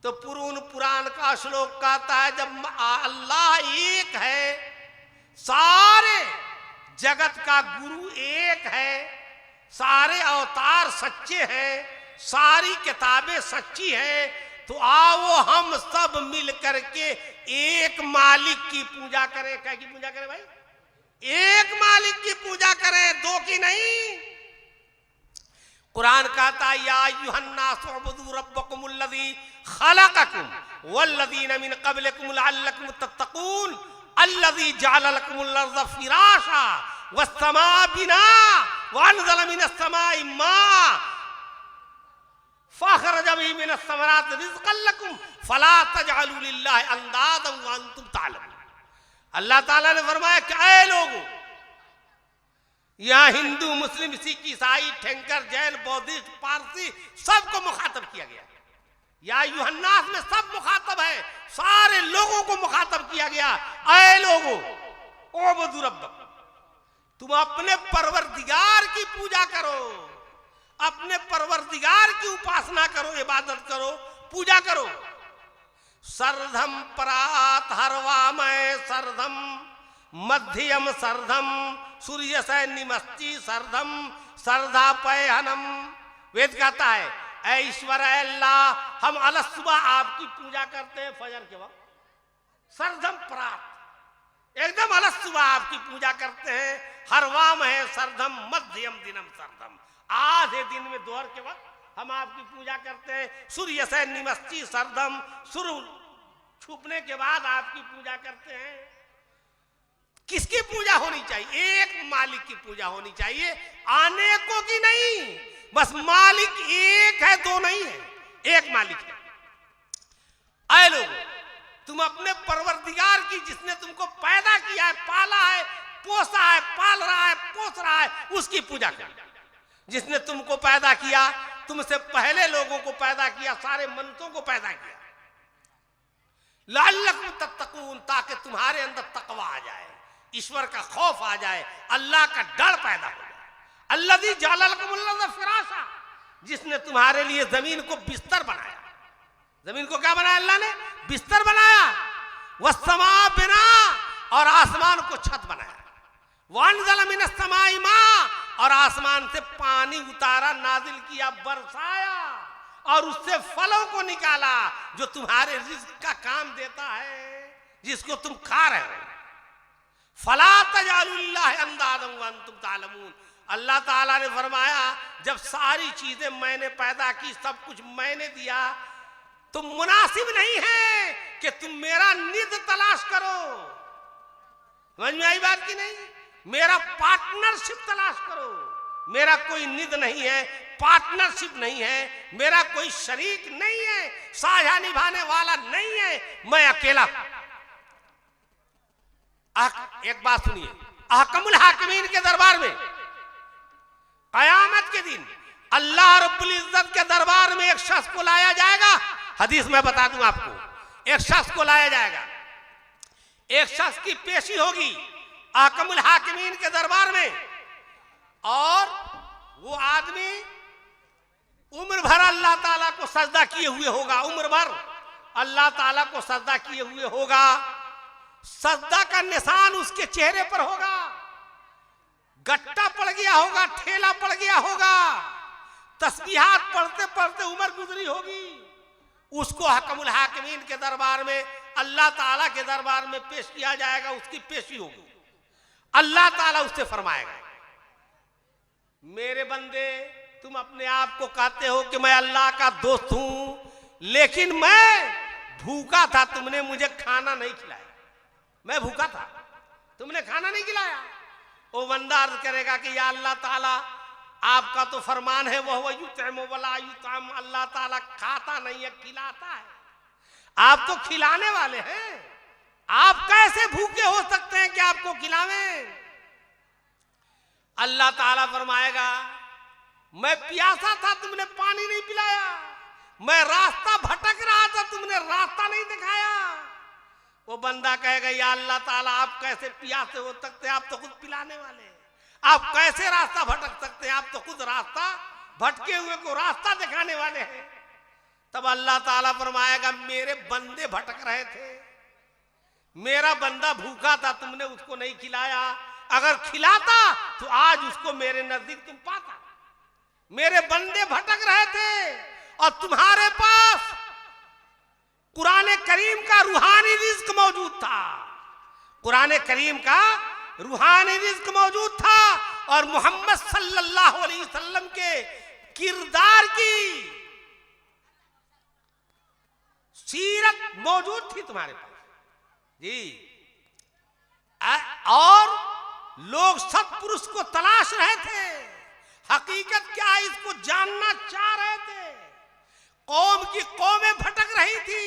Speaker 2: तो पुराण का श्लोक कहता है जब अल्लाह एक है, सारे जगत का गुरु एक है, सारे अवतार सच्चे हैं, सारी किताबें सच्ची हैं, तो आओ हम सब मिल करके एक मालिक की पूजा करें। क्या की पूजा करें भाई? एक मालिक की पूजा करें, दो की नहीं। कुरान कहता है या अय्युहन्नास उअ्बुदू रब्बकुमुल्लज़ी खलक़कुम वल्लज़ीना मिन क़ब्लिकुम लअल्लकुम तत्तक़ून अल्लज़ी जअल लकुमुल अर्ज़ फ़िराशा वस्समा बिना वअनज़ल मिनस समाइ माअ फ़अख़रज बिही मिनस समरात रिज़क़न लकुम फ़ला तजअलू लिल्लाहि अंदादन व अंतुम तालमून। अल्लाह ताला ने फरमाया कि ऐ लोगों, यहाँ हिंदू, मुस्लिम, सिख, ईसाई, ठेंकर, जैन, बौद्धिस्ट, पारसी सबको मुखातब किया गया। या यूहन्नास में सब मुखातब है, सारे लोगों को मुखातब किया गया। ऐ लोगों, उअ्बुदू रब्बकुम, तुम अपने परवरदिगार की पूजा करो, अपने परवरदिगार की उपासना करो, इबादत करो, पूजा करो। सर्धम परात हरवामय सर्धम मध्यम सर्धम सूर्य से निमस्ती सर्धम सर्धा पैहनम। वेद कहता है ऐ ईश्वर अल्लाह, हम अलग सुबह आपकी पूजा करते हैं फजर के वक्त, सर्धम परात, एकदम अलग सुबह आपकी पूजा करते हैं। हरवाम है सर्धम मध्यम दिनम सर्धम, आधे दिन में दोहर के वक्त हम आपकी पूजा करते हैं। सूर्य से निमस्ती सर्धम, सूर्य छुपने के बाद आपकी पूजा करते हैं। किसकी पूजा होनी चाहिए? एक मालिक की पूजा होनी चाहिए, अनेकों की नहीं। बस मालिक एक है, दो नहीं है, एक मालिक है। आए लोग, तुम अपने परवरदिगार की, जिसने तुमको पैदा किया है, पाला है, पोसा है, पाल रहा है, पोस रहा है, उसकी पूजा करो। जिसने तुमको पैदा किया, तुमसे पहले लोगों को पैदा किया, सारे मनुष्यों को पैदा किया, लअल्लकुम तत्तकून, ताकि तुम्हारे अंदर तकवा आ जाए, ईश्वर का खौफ आ जाए, अल्लाह का डर पैदा हो जाए। अल्लज़ी जअल लकुमुल अर्ज़ फ़िराशा, जिसने तुम्हारे लिए जमीन को बिस्तर बनाया। जमीन को क्या बनाया? अल्लाह ने बिस्तर बनाया। वस्समा बिना, और आसमान को छत बनाया। वअनज़ल मिनस समाइ माअ, और आसमान से पानी उतारा, नाजिल किया, बरसाया, और उससे फलों को निकाला जो तुम्हारे रिज़्क़ का काम देता है, जिसको तुम खा रहे हो। फला तजअलू लिल्लाहि अंदादन व अंतुम तालमून। अल्लाह ताला ने फरमाया जब सारी चीजें मैंने पैदा की, सब कुछ मैंने दिया, तो मुनासिब नहीं है कि तुम मेरा निद तलाश करो। समझ में आई बात की नहीं? मेरा पार्टनरशिप तलाश करो। मेरा कोई निद नहीं है, पार्टनरशिप नहीं है, मेरा कोई शरीक नहीं है, साझा निभाने वाला नहीं है, मैं अकेला। एक बात सुनिए, अहकमुल हाकिमीन के दरबार में कयामत के दिन अल्लाह रब्बुल इज्जत के दरबार में एक शख्स को लाया जाएगा। हदीस में बता दूं आपको, एक शख्स को लाया जाएगा, एक शख्स की पेशी होगी अहकमुल हाकिमीन के दरबार में, और वो आदमी उम्र भर अल्लाह ताला को सजदा किए हुए होगा, उम्र भर अल्लाह ताला को सजदा किए हुए होगा, सजदा का निशान उसके चेहरे पर होगा, गट्टा पड़ गया होगा, ठेला पड़ गया होगा, तस्बीहात पढ़ते पढ़ते उम्र गुजरी होगी। उसको हकमुल हाकिमीन के दरबार में, अल्लाह ताला के दरबार में पेश किया जाएगा, उसकी पेशी होगी। अल्लाह ताला उससे फरमाएगा, मेरे बंदे, तुम अपने आप को कहते हो कि मैं अल्लाह का दोस्त हूं, लेकिन मैं भूखा था, तुमने मुझे खाना नहीं खिलाया। मैं भूखा था, तुमने खाना नहीं खिलाया। वो बंदा अर्ज करेगा कि या अल्लाह ताला, आपका तो फरमान है वह युतइमु वला युतअम, अल्लाह ताला खाता नहीं है, खिलाता है। आप तो खिलाने वाले हैं, आप कैसे भूखे हो सकते हैं कि आपको खिलावें? अल्लाह ताला फरमाएगा, मैं प्यासा था, तुमने पानी नहीं पिलाया, मैं रास्ता भटक रहा था, तुमने रास्ता नहीं दिखाया। वो बंदा कहेगा, या अल्लाह ताला, आप कैसे प्यासे हो सकते हैं, आप तो खुद पिलाने वाले हैं। आप कैसे रास्ता भटक सकते हैं, आप तो खुद रास्ता भटके हुए को रास्ता दिखाने वाले हैं। तब अल्लाह ताला फरमाएगा, मेरे बंदे भटक रहे थे, मेरा बंदा भूखा था, तुमने उसको नहीं खिलाया। अगर खिलाता तो आज उसको मेरे नजदीक तुम पाता। मेरे बंदे भटक रहे थे और तुम्हारे पास कुरान करीम का रूहानी रिज़्क मौजूद था, कुरान करीम का रूहानी रिज़्क मौजूद था, और मोहम्मद सल्लल्लाहु अलैहि वसल्लम के किरदार की सीरत मौजूद थी तुम्हारे पास जी। और लोग सत्पुरुष को तलाश रहे थे, हकीकत क्या है इसको जानना चाह रहे थे। कौम की कौमें भटक रही थी,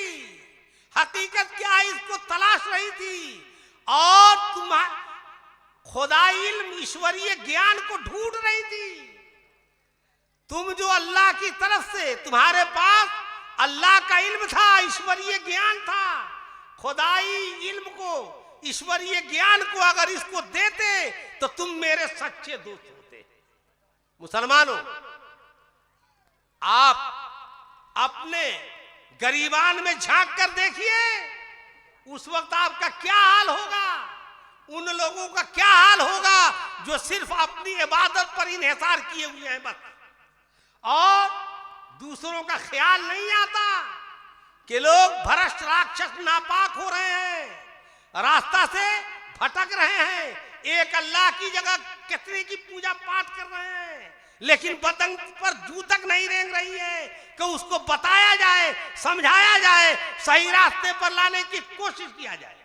Speaker 2: हकीकत क्या है इसको तलाश रही थी, और तुम्हारा खुदाई इल्म, ईश्वरीय ज्ञान को ढूंढ रही थी। तुम जो अल्लाह की तरफ से, तुम्हारे पास अल्लाह का इल्म था, ईश्वरीय ज्ञान था, खुदाई इल्म को, ईश्वरीय ज्ञान को अगर इसको देते तो तुम मेरे सच्चे दोस्त होते। मुसलमानों, आप अपने गरीबान में झांक कर देखिए, उस वक्त आपका क्या हाल होगा, उन लोगों का क्या हाल होगा जो सिर्फ अपनी इबादत पर इन्हिसार किए हुए हैं बस, और दूसरों का ख्याल नहीं आता कि लोग भ्रष्ट राक्षस नापाक हो रहे हैं, रास्ता से भटक रहे हैं, एक अल्लाह की जगह कितने की पूजा पाठ कर रहे हैं, लेकिन बदन पर जू तक नहीं रेंग रही है कि उसको बताया जाए, समझाया जाए, सही रास्ते पर लाने की कोशिश किया जाए।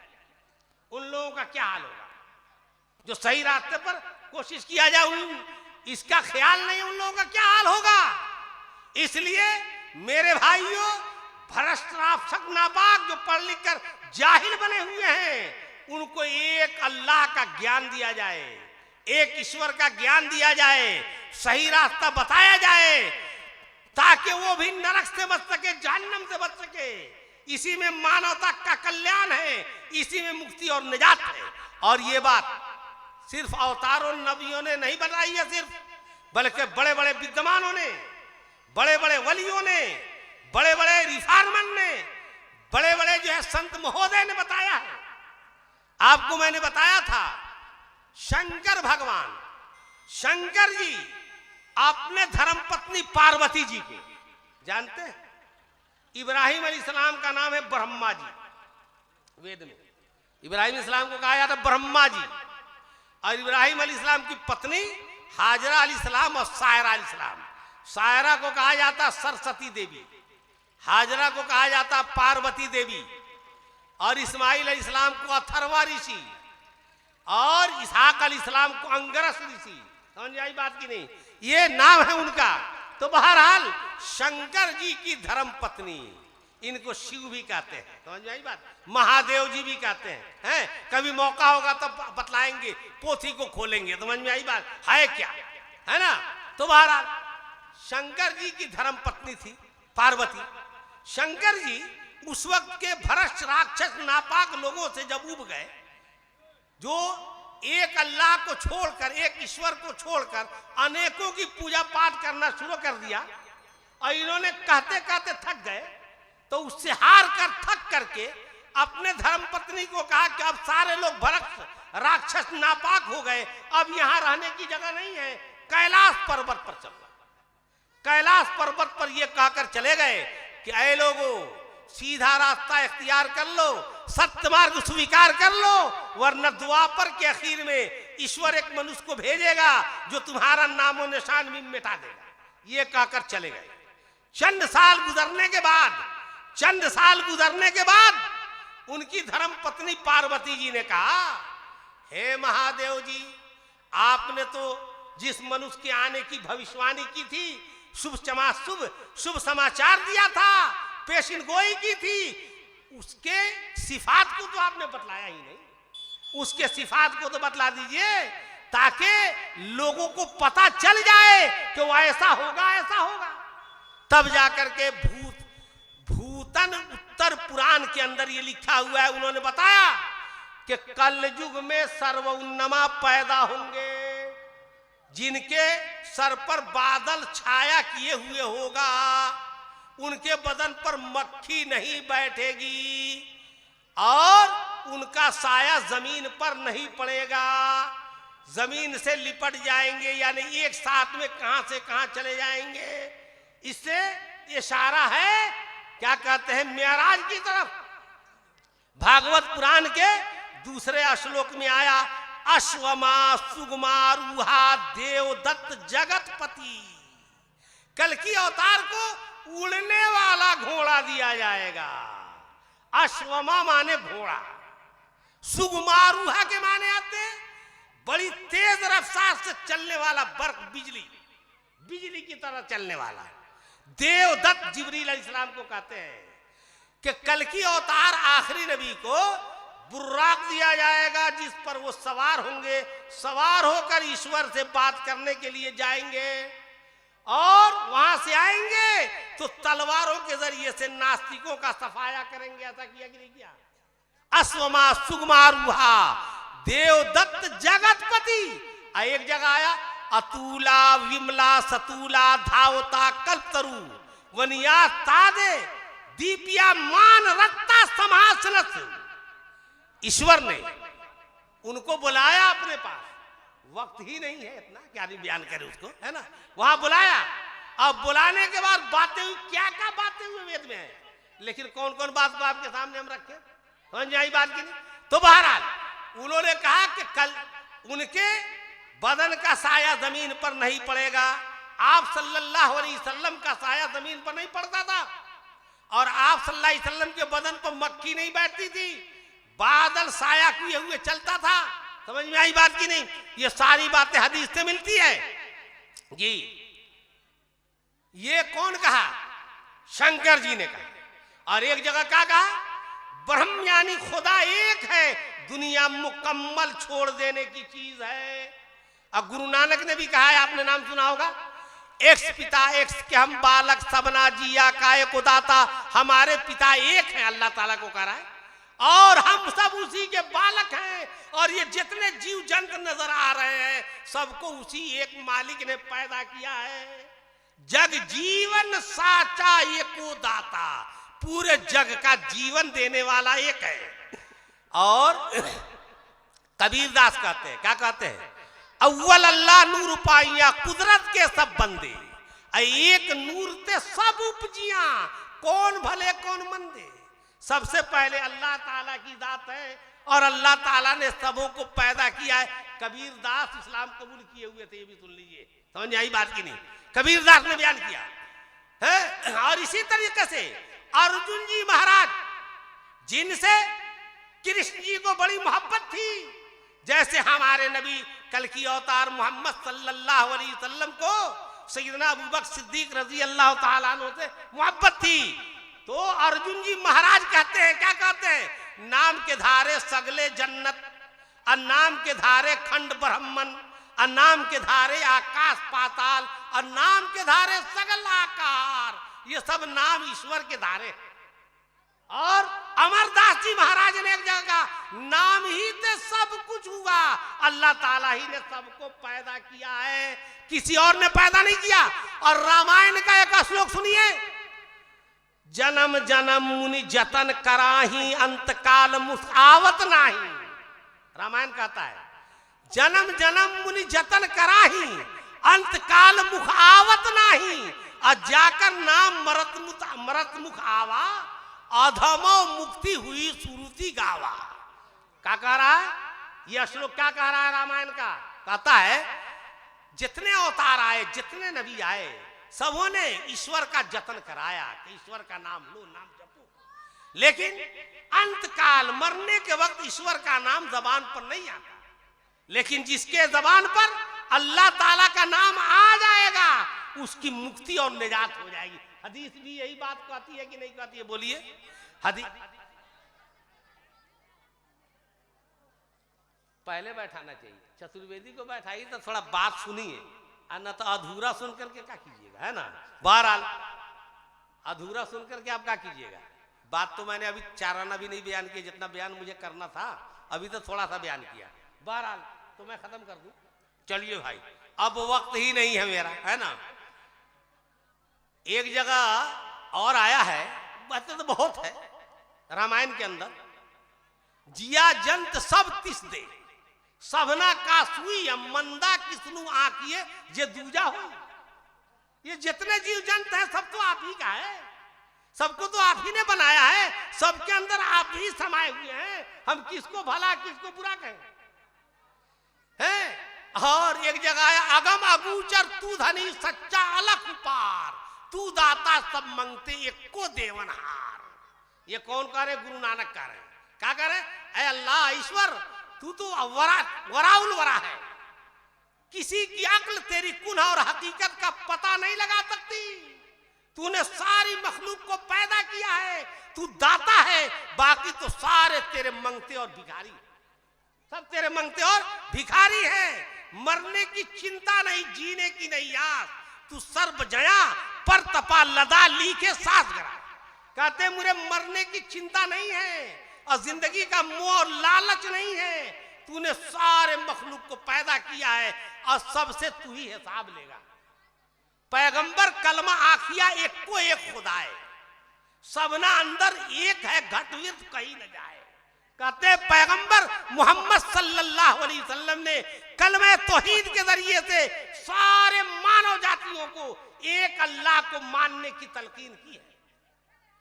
Speaker 2: उन लोगों का क्या हाल होगा जो सही रास्ते पर कोशिश किया जाए, इसका ख्याल नहीं, उन लोगों का क्या हाल होगा। इसलिए मेरे भाइयों, भ्रष्ट राक्षस नापाक जो पढ़ लिख कर जाहिल बने हुए हैं, उनको एक अल्लाह का ज्ञान दिया जाए, एक ईश्वर का ज्ञान दिया जाए, सही रास्ता बताया जाए, ताकि वो भी नरक से बच सके, जहन्नम से बच सके। इसी में मानवता का कल्याण है, इसी में मुक्ति और निजात है। और ये बात सिर्फ अवतारों नबियों ने नहीं बताई है सिर्फ, बल्कि बड़े बड़े विद्वानों ने, बड़े बड़े वलियों ने, बड़े बड़े रिफॉर्मर ने, बड़े बड़े जो है संत महोदय ने बताया है। आपको मैंने बताया था, शंकर भगवान, शंकर जी अपने धर्मपत्नी पार्वती जी के जानते हैं। इब्राहिम अलैहिस्सलाम का नाम है ब्रह्मा जी, वेद में इब्राहिम अलैहिस्सलाम को कहा जाता है ब्रह्मा जी, और इब्राहिम अलैहिस्सलाम की पत्नी हाजरा अलैहिस्सलाम और सायरा अलैहिस्सलाम, सायरा को कहा जाता सरस्वती देवी, हाजरा को कहा जाता पार्वती देवी, और इस्माइल अलैहिस्सलाम को अथर्वा ऋषि, और इसहाक अलैहिस्सलाम को अंगरस ऋषि, समझ आई बात की नहीं, ये नाम है उनका। तो बहरहाल शंकर जी की धर्म पत्नी, इनको शिव भी कहते हैं, समझ में आई बात, महादेव जी भी कहते हैं। कभी मौका होगा तब बतलाएंगे, पोथी को खोलेंगे, समझ में आई बात है क्या, है ना। तो बहरहाल शंकर जी की धर्म पत्नी थी पार्वती। शंकर जी उस वक्त के भ्रष्ट राक्षस नापाक लोगों से जब उब गए, जो एक अल्लाह को छोड़कर, एक ईश्वर को छोड़कर अनेकों की पूजा पाठ करना शुरू कर दिया, और इन्होंने कहते कहते थक गए, तो उससे हार कर थक करके अपने धर्म पत्नी को कहा कि अब सारे लोग भ्रष्ट राक्षस नापाक हो गए, अब यहां रहने की जगह नहीं है, कैलाश पर्वत पर चलो। कैलाश पर्वत पर यह कहकर चले गए कि ऐ लोगों, सीधा रास्ता इख्तियार कर लो, सत्य मार्ग स्वीकार कर लो, वरना द्वापर के आखिर में ईश्वर एक मनुष्य को भेजेगा जो तुम्हारा नामो निशान भी मिटा देगा। ये कहकर चले गए। चंद साल गुजरने के बाद उनकी धर्म पत्नी पार्वती जी ने कहा, हे महादेव जी, आपने तो जिस मनुष्य के आने की भविष्यवाणी की थी, शुभ समाचार दिया था, पेशिन गोई की थी, उसके सिफात को तो आपने बतलाया ही नहीं। उसके सिफात को तो बतला दीजिए, ताकि लोगों को पता चल जाए कि वो ऐसा होगा। तब जाकर के भूतन उत्तर पुराण के अंदर ये लिखा हुआ है, उन्होंने बताया कि कलयुग में सर्वउन्नमा पैदा होंगे, जिनके सर पर बादल छाया किए हुए होगा, उनके बदन पर मक्खी नहीं बैठेगी और उनका साया जमीन पर नहीं पड़ेगा, जमीन से लिपट जाएंगे, यानी एक साथ में कहां से कहां चले जाएंगे। इससे इशारा है, क्या कहते हैं, मेराज की तरफ। भागवत पुराण के दूसरे श्लोक में आया, अश्वमा सुगमा रूहा देवदत्त जगतपति, कल की अवतार को उड़ने वाला घोड़ा दिया जाएगा। अश्वमा माने घोड़ा, सुगमा रूहा के माने आते हैं बड़ी तेज रफ्तार से चलने वाला बर्फ, बिजली की तरह चलने वाला। देवदत्त जिब्रील अलैहिस्सलाम को कहते हैं कि कल की अवतार आखिरी नबी को बुर्राक दिया जाएगा, जिस पर वो सवार होंगे, सवार होकर ईश्वर से बात करने के लिए जाएंगे, और वहां से आएंगे तो तलवारों के जरिए से नास्तिकों का सफाया करेंगे। ऐसा किया कि नहीं किया? अश्वमा सुगमा रूहा देवदत्त जगतपति। एक जगह आया, अतुला विमला सतुला धावता कल्पतरु वनिया तादे दीपिया मान रत्ता समासनस। ईश्वर ने उनको बुलाया अपने पास, वक्त ही नहीं है इतना क्या नहीं बयान करे उसको, है ना। वहां बुलाया, अब बुलाने के बाद बातें हुई, क्या बातें हुई वेद में है, लेकिन कौन कौन बात को आपके सामने हम रखे, समझ आई बात की नहीं। तो बहरहाल उन्होंने कहा कि कल उनके बदन का साया जमीन पर नहीं पड़ेगा। आप सल्लल्लाहु अलैहि वसल्लम का साया जमीन पर नहीं पड़ता था, और आप सल्लल्लाहु अलैहि वसल्लम के बदन पर मक्खी नहीं बैठती थी, बादल साया किए हुए चलता था। समझ में आई बात की नहीं? ये सारी बातें हदीस से मिलती है जी। ये कौन कहा? शंकर जी ने कहा। और एक जगह क्या कहा? ब्रह्म यानी खुदा एक है, दुनिया मुकम्मल छोड़ देने की चीज है। और गुरु नानक ने भी कहा है, आपने नाम सुना होगा, एक्स पिता एक्स के हम बालक सबना जिया काय को दाता। हमारे पिता एक हैं, अल्लाह ताला को कह रहा है, और हम सब उसी के बालक हैं। और ये जितने जीव जंतु नजर आ रहे हैं, सबको उसी एक मालिक ने पैदा किया है। जग जीवन साचा एको दाता, पूरे जग का जीवन देने वाला एक है। और कबीरदास कहते हैं, क्या कहते हैं? अव्वल अल्लाह नूर पाइया कुदरत के सब बंदे, एक नूर ते सब उपजियां, कौन भले कौन मंदे। सबसे पहले अल्लाह ताला की जात है, और अल्लाह ताला ने सबों को पैदा किया है। कबीरदास इस्लाम कबूल किए हुए थे, ये भी सुन लीजिए, समझ आई बात की नहीं। कबीरदास ने बयान किया है। और इसी तरीके से अर्जुन जी महाराज, जिनसे कृष्ण जी को बड़ी मोहब्बत थी, जैसे हमारे नबी कल की अवतार मोहम्मद सल्लल्लाहु अलैहि वसल्लम को सैयदना अबू बकर सिद्दीक रजी अल्लाह ताला अन्हु से मोहब्बत थी, तो अर्जुन जी महाराज कहते हैं, क्या कहते हैं, नाम के धारे सगले जन्नत, और नाम के धारे खंड ब्रह्मन, और नाम के धारे आकाश पाताल, और नाम के धारे सगल आकार, ये सब नाम ईश्वर के धारे। और अमरदास जी महाराज ने एक जगह कहा, नाम ही से सब कुछ हुआ, अल्लाह ताला ही ने सबको पैदा किया है, किसी और ने पैदा नहीं किया। और रामायण का एक श्लोक सुनिए, जन्म जन्म मुनि जतन कराही अंतकाल मुसावत नाही। रामायण कहता है जन्म जन्म मुनि जतन कराही अंतकाल मुख आवत नाही, और जाकर नाम मरत मुख आवा, अधमो मुक्ति हुई सुरुति गावा। क्या कह रहा है यह श्लोक, क्या कह रहा है रामायण का? कहता है जितने अवतार आए, जितने नबी आए, सबों ने ईश्वर का जतन कराया कि ईश्वर का नाम लो, नाम जपो, लेकिन अंतकाल मरने के वक्त ईश्वर का नाम जबान पर नहीं आता। लेकिन जिसके जबान पर अल्लाह ताला का नाम आ जाएगा, उसकी मुक्ति और निजात हो जाएगी। हदीस भी यही बात कहती है कि नहीं कहती है? बोलिए। हदीस पहले बैठाना चाहिए, चतुर्वेदी को बैठाइए तो थोड़ा बात सुनिए, और न तो अधूरा सुन करके क्या कीजिएगा, है ना। बहरहाल अधूरा सुन करके आप क्या कीजिएगा, बात तो मैंने अभी चाराना भी नहीं बयान किया, जितना बयान मुझे करना था अभी तो थोड़ा सा बयान किया। बहरहाल तो मैं खत्म कर दूं। चलिए भाई, अब वक्त ही नहीं है मेरा, है ना। एक जगह और आया है, बातें तो बहुत है रामायण के अंदर, जिया जंत सब तिस दे, सबना का सुई मंदा किसनु आंकिए जे दूजा हो। ये जितने जीव जंत हैं सब तो आप ही का है, सबको तो आप ही ने बनाया है, सबके अंदर आप ही समाये हुए हैं। हम किसको भला किसको बुरा कहें, हैं। और एक जगह है, अगम अगूचर तू धनी सच्चा अलख पार, तू दाता सब मंगते एक को देवनहार। ये कौन कह रहे? गुरु नानक कह रहे। क्या कह रहे? ऐ अल्लाह ईश्वर, तू तो वराउल वरा है, किसी की अक्ल तेरी कुन्ह और हकीकत का पता नहीं लगा सकती। तूने सारी मखलूक को पैदा किया है, तू दाता है, बाकी तो सारे तेरे मंगते और भिखारी, सब तेरे मंगते और भिखारी हैं। मरने की चिंता नहीं, जीने की नहीं आस, तू सर्व जया पर तपा लदा लीखे सास गरा। कहते मुझे मरने की चिंता नहीं है और जिंदगी का मोह और लालच नहीं है, तूने सारे मखलूक को पैदा किया है और सबसे तू ही हिसाब लेगा। पैगंबर कलमा आखिया एक को एक खुदाए, सबना अंदर एक है घटविद कहीं न जाए। कहते पैगंबर मोहम्मद सल्लल्लाहु अलैहि वसल्लम ने कलमे तौहीद के जरिए से सारे मानव जातियों को एक अल्लाह को मानने की तलकीन की है।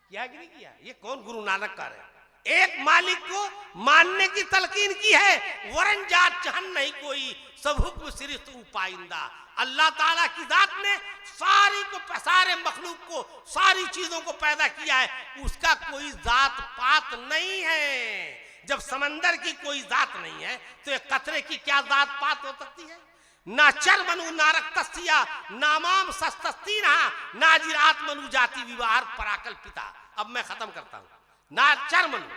Speaker 2: किया कि नहीं किया? ये कौन? गुरु नानक कर रहे हैं। एक मालिक को मानने की तलकीन की है, वरन जात चहन नहीं कोई, सब हुक्म सिरित उपाइंदा। अल्लाह ताला की जात ने सारे मखलूक को, सारी चीजों को पैदा किया है, उसका कोई जात पात नहीं है। जब समंदर की कोई जात नहीं है तो एक कतरे की क्या जात पात हो सकती है? ना चर मनु नारक तस्या नामाम सस्तीना नाजिरात मनु जाति विवाह पराकल पिता। अब मैं खत्म करता हूं। ना चर मनु,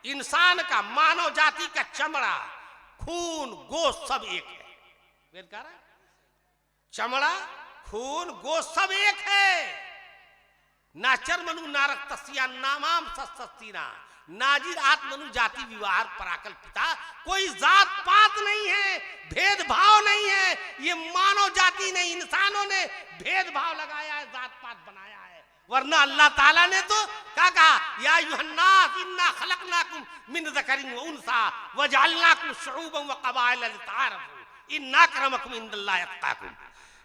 Speaker 2: इंसान का, मानव जाति का चमड़ा, खून, गोश्त सब एक है। वेद कह रहा है चमड़ा, खून, गोश्त सब एक है। ना चर मनु नारक तस्या नामाम सस्तीना नाजिर आत्मनु जाति विवाह पराकल पिता। कोई जात पात नहीं है, भेदभाव नहीं है। ये मानव जाति ने, इंसानों ने भेदभाव लगाया है, जात पात बनाया है। वरना अल्लाह ताला ने तो क्या कहा? या युहन्नास इन्ना खलकनाकुम मिन ज़करिन व उनसा वजअलनाकुम शुऊबन व क़बाइल लितारफू इन्ना अक्रमकुम इंदल्लाहि अत्क़ाकुम।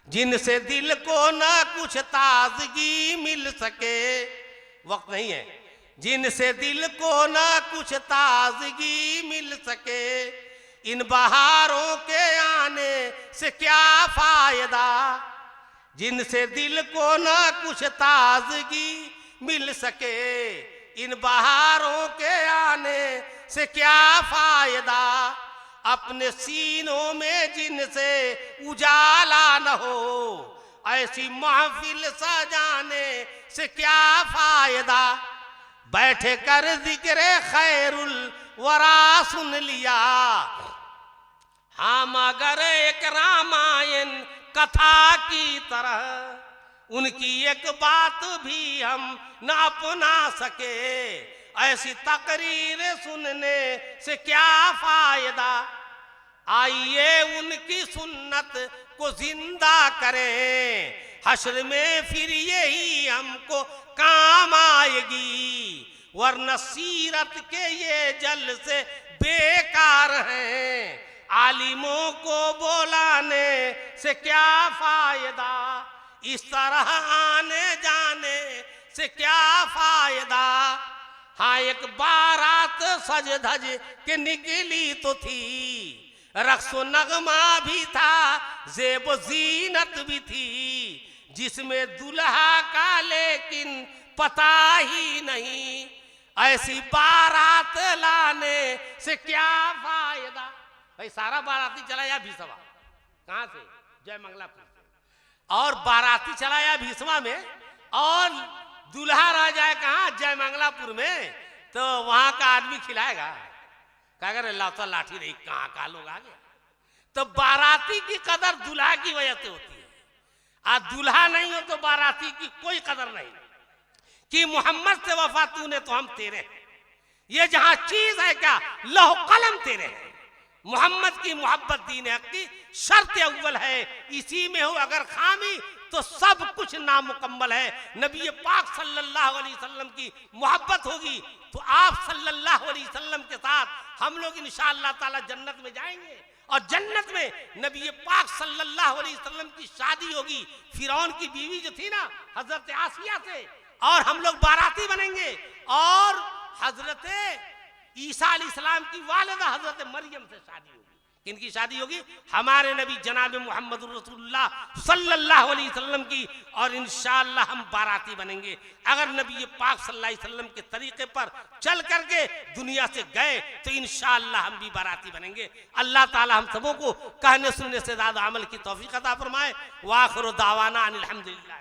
Speaker 2: जिनसे दिल को ना कुछ ताजगी मिल सके, वक्त नहीं है, जिनसे दिल को ना कुछ ताजगी मिल सके, इन बहारों के आने से क्या फायदा। जिनसे दिल को ना कुछ ताजगी मिल सके, इन बहारों के आने से क्या फायदा। अपने सीनों में जिनसे उजाला न हो, ऐसी महफिल सजाने से क्या फायदा, बैठे कर जिक्र खैरुल वरा सुन लिया, हाँ मगर एक रामायण कथा की तरह उनकी एक बात भी हम न अपना सके, ऐसी तकरीर सुनने से क्या फायदा, आइए उनकी सुन्नत को जिंदा करें, हश्र में फिर यही हमको काम आएगी, वरना सीरत के ये जल से बेकार हैं, आलिमों को बुलाने से क्या फायदा, इस तरह आने जाने से क्या फायदा, हाँ एक बारात सज धज के निकली तो थी, रक्सो नगमा भी था, जेब जीनत भी थी, जिसमें दुल्हा का लेकिन पता ही नहीं, ऐसी बारात लाने से क्या फायदा। भाई सारा बाराती चलाया भीसवा, कहाँ से? जय मंगलापुर से, और बाराती चलाया भीसवा में, और दूल्हा रह जाए कहाँ? जय मंगलापुर में, तो वहां का आदमी खिलाएगा, क्या करे? लाता लाठी रही, कहाँ का लोग आ गया। तो बाराती की कदर दूल्हा की वजह से होती है, आज दूल्हा नहीं हो तो बाराती की कोई कदर नहीं, कि मोहम्मद से वफा तूने तो हम तेरे हैं, ये जहां चीज है क्या, लौह कलम तेरे हैं, मोहम्मद की मोहब्बत दीन हक की शर्त अव्वल है, इसी में हो अगर खामी तो सब कुछ नामुकम्मल है। नबी पाक सल्लल्लाहु अलैहि वसल्लम की मोहब्बत होगी तो आप सल्लल्लाहु अलैहि वसल्लम के साथ हम लोग इंशाअल्लाह ताला जन्नत में जाएंगे, और जन्नत में नबी पाक सल्लल्लाहु अलैहि वसल्लम की शादी होगी फिरौन की बीवी जो थी ना हजरत आसिया से, और हम लोग बाराती बनेंगे, और हजरत ईसा अलैहिस्सलाम की वालिदा हजरत मरियम से शादी होगी। किनकी शादी होगी? हमारे नबी जनाब मोहम्मद रसूलुल्लाह सल्लल्लाहु अलैहि वसल्लम की, और इंशाअल्लाह हम बाराती बनेंगे। अगर नबी पाक सल्लल्लाहु अलैहि वसल्लम के तरीके पर चल करके दुनिया से गए तो इंशाअल्लाह हम भी बाराती बनेंगे। अल्लाह ताला हम सबों को कहने सुनने से ज्यादा अमल की तौफीक अता फरमाए। वाखिरु दावाना अनिल हम्दुलिल्लाह।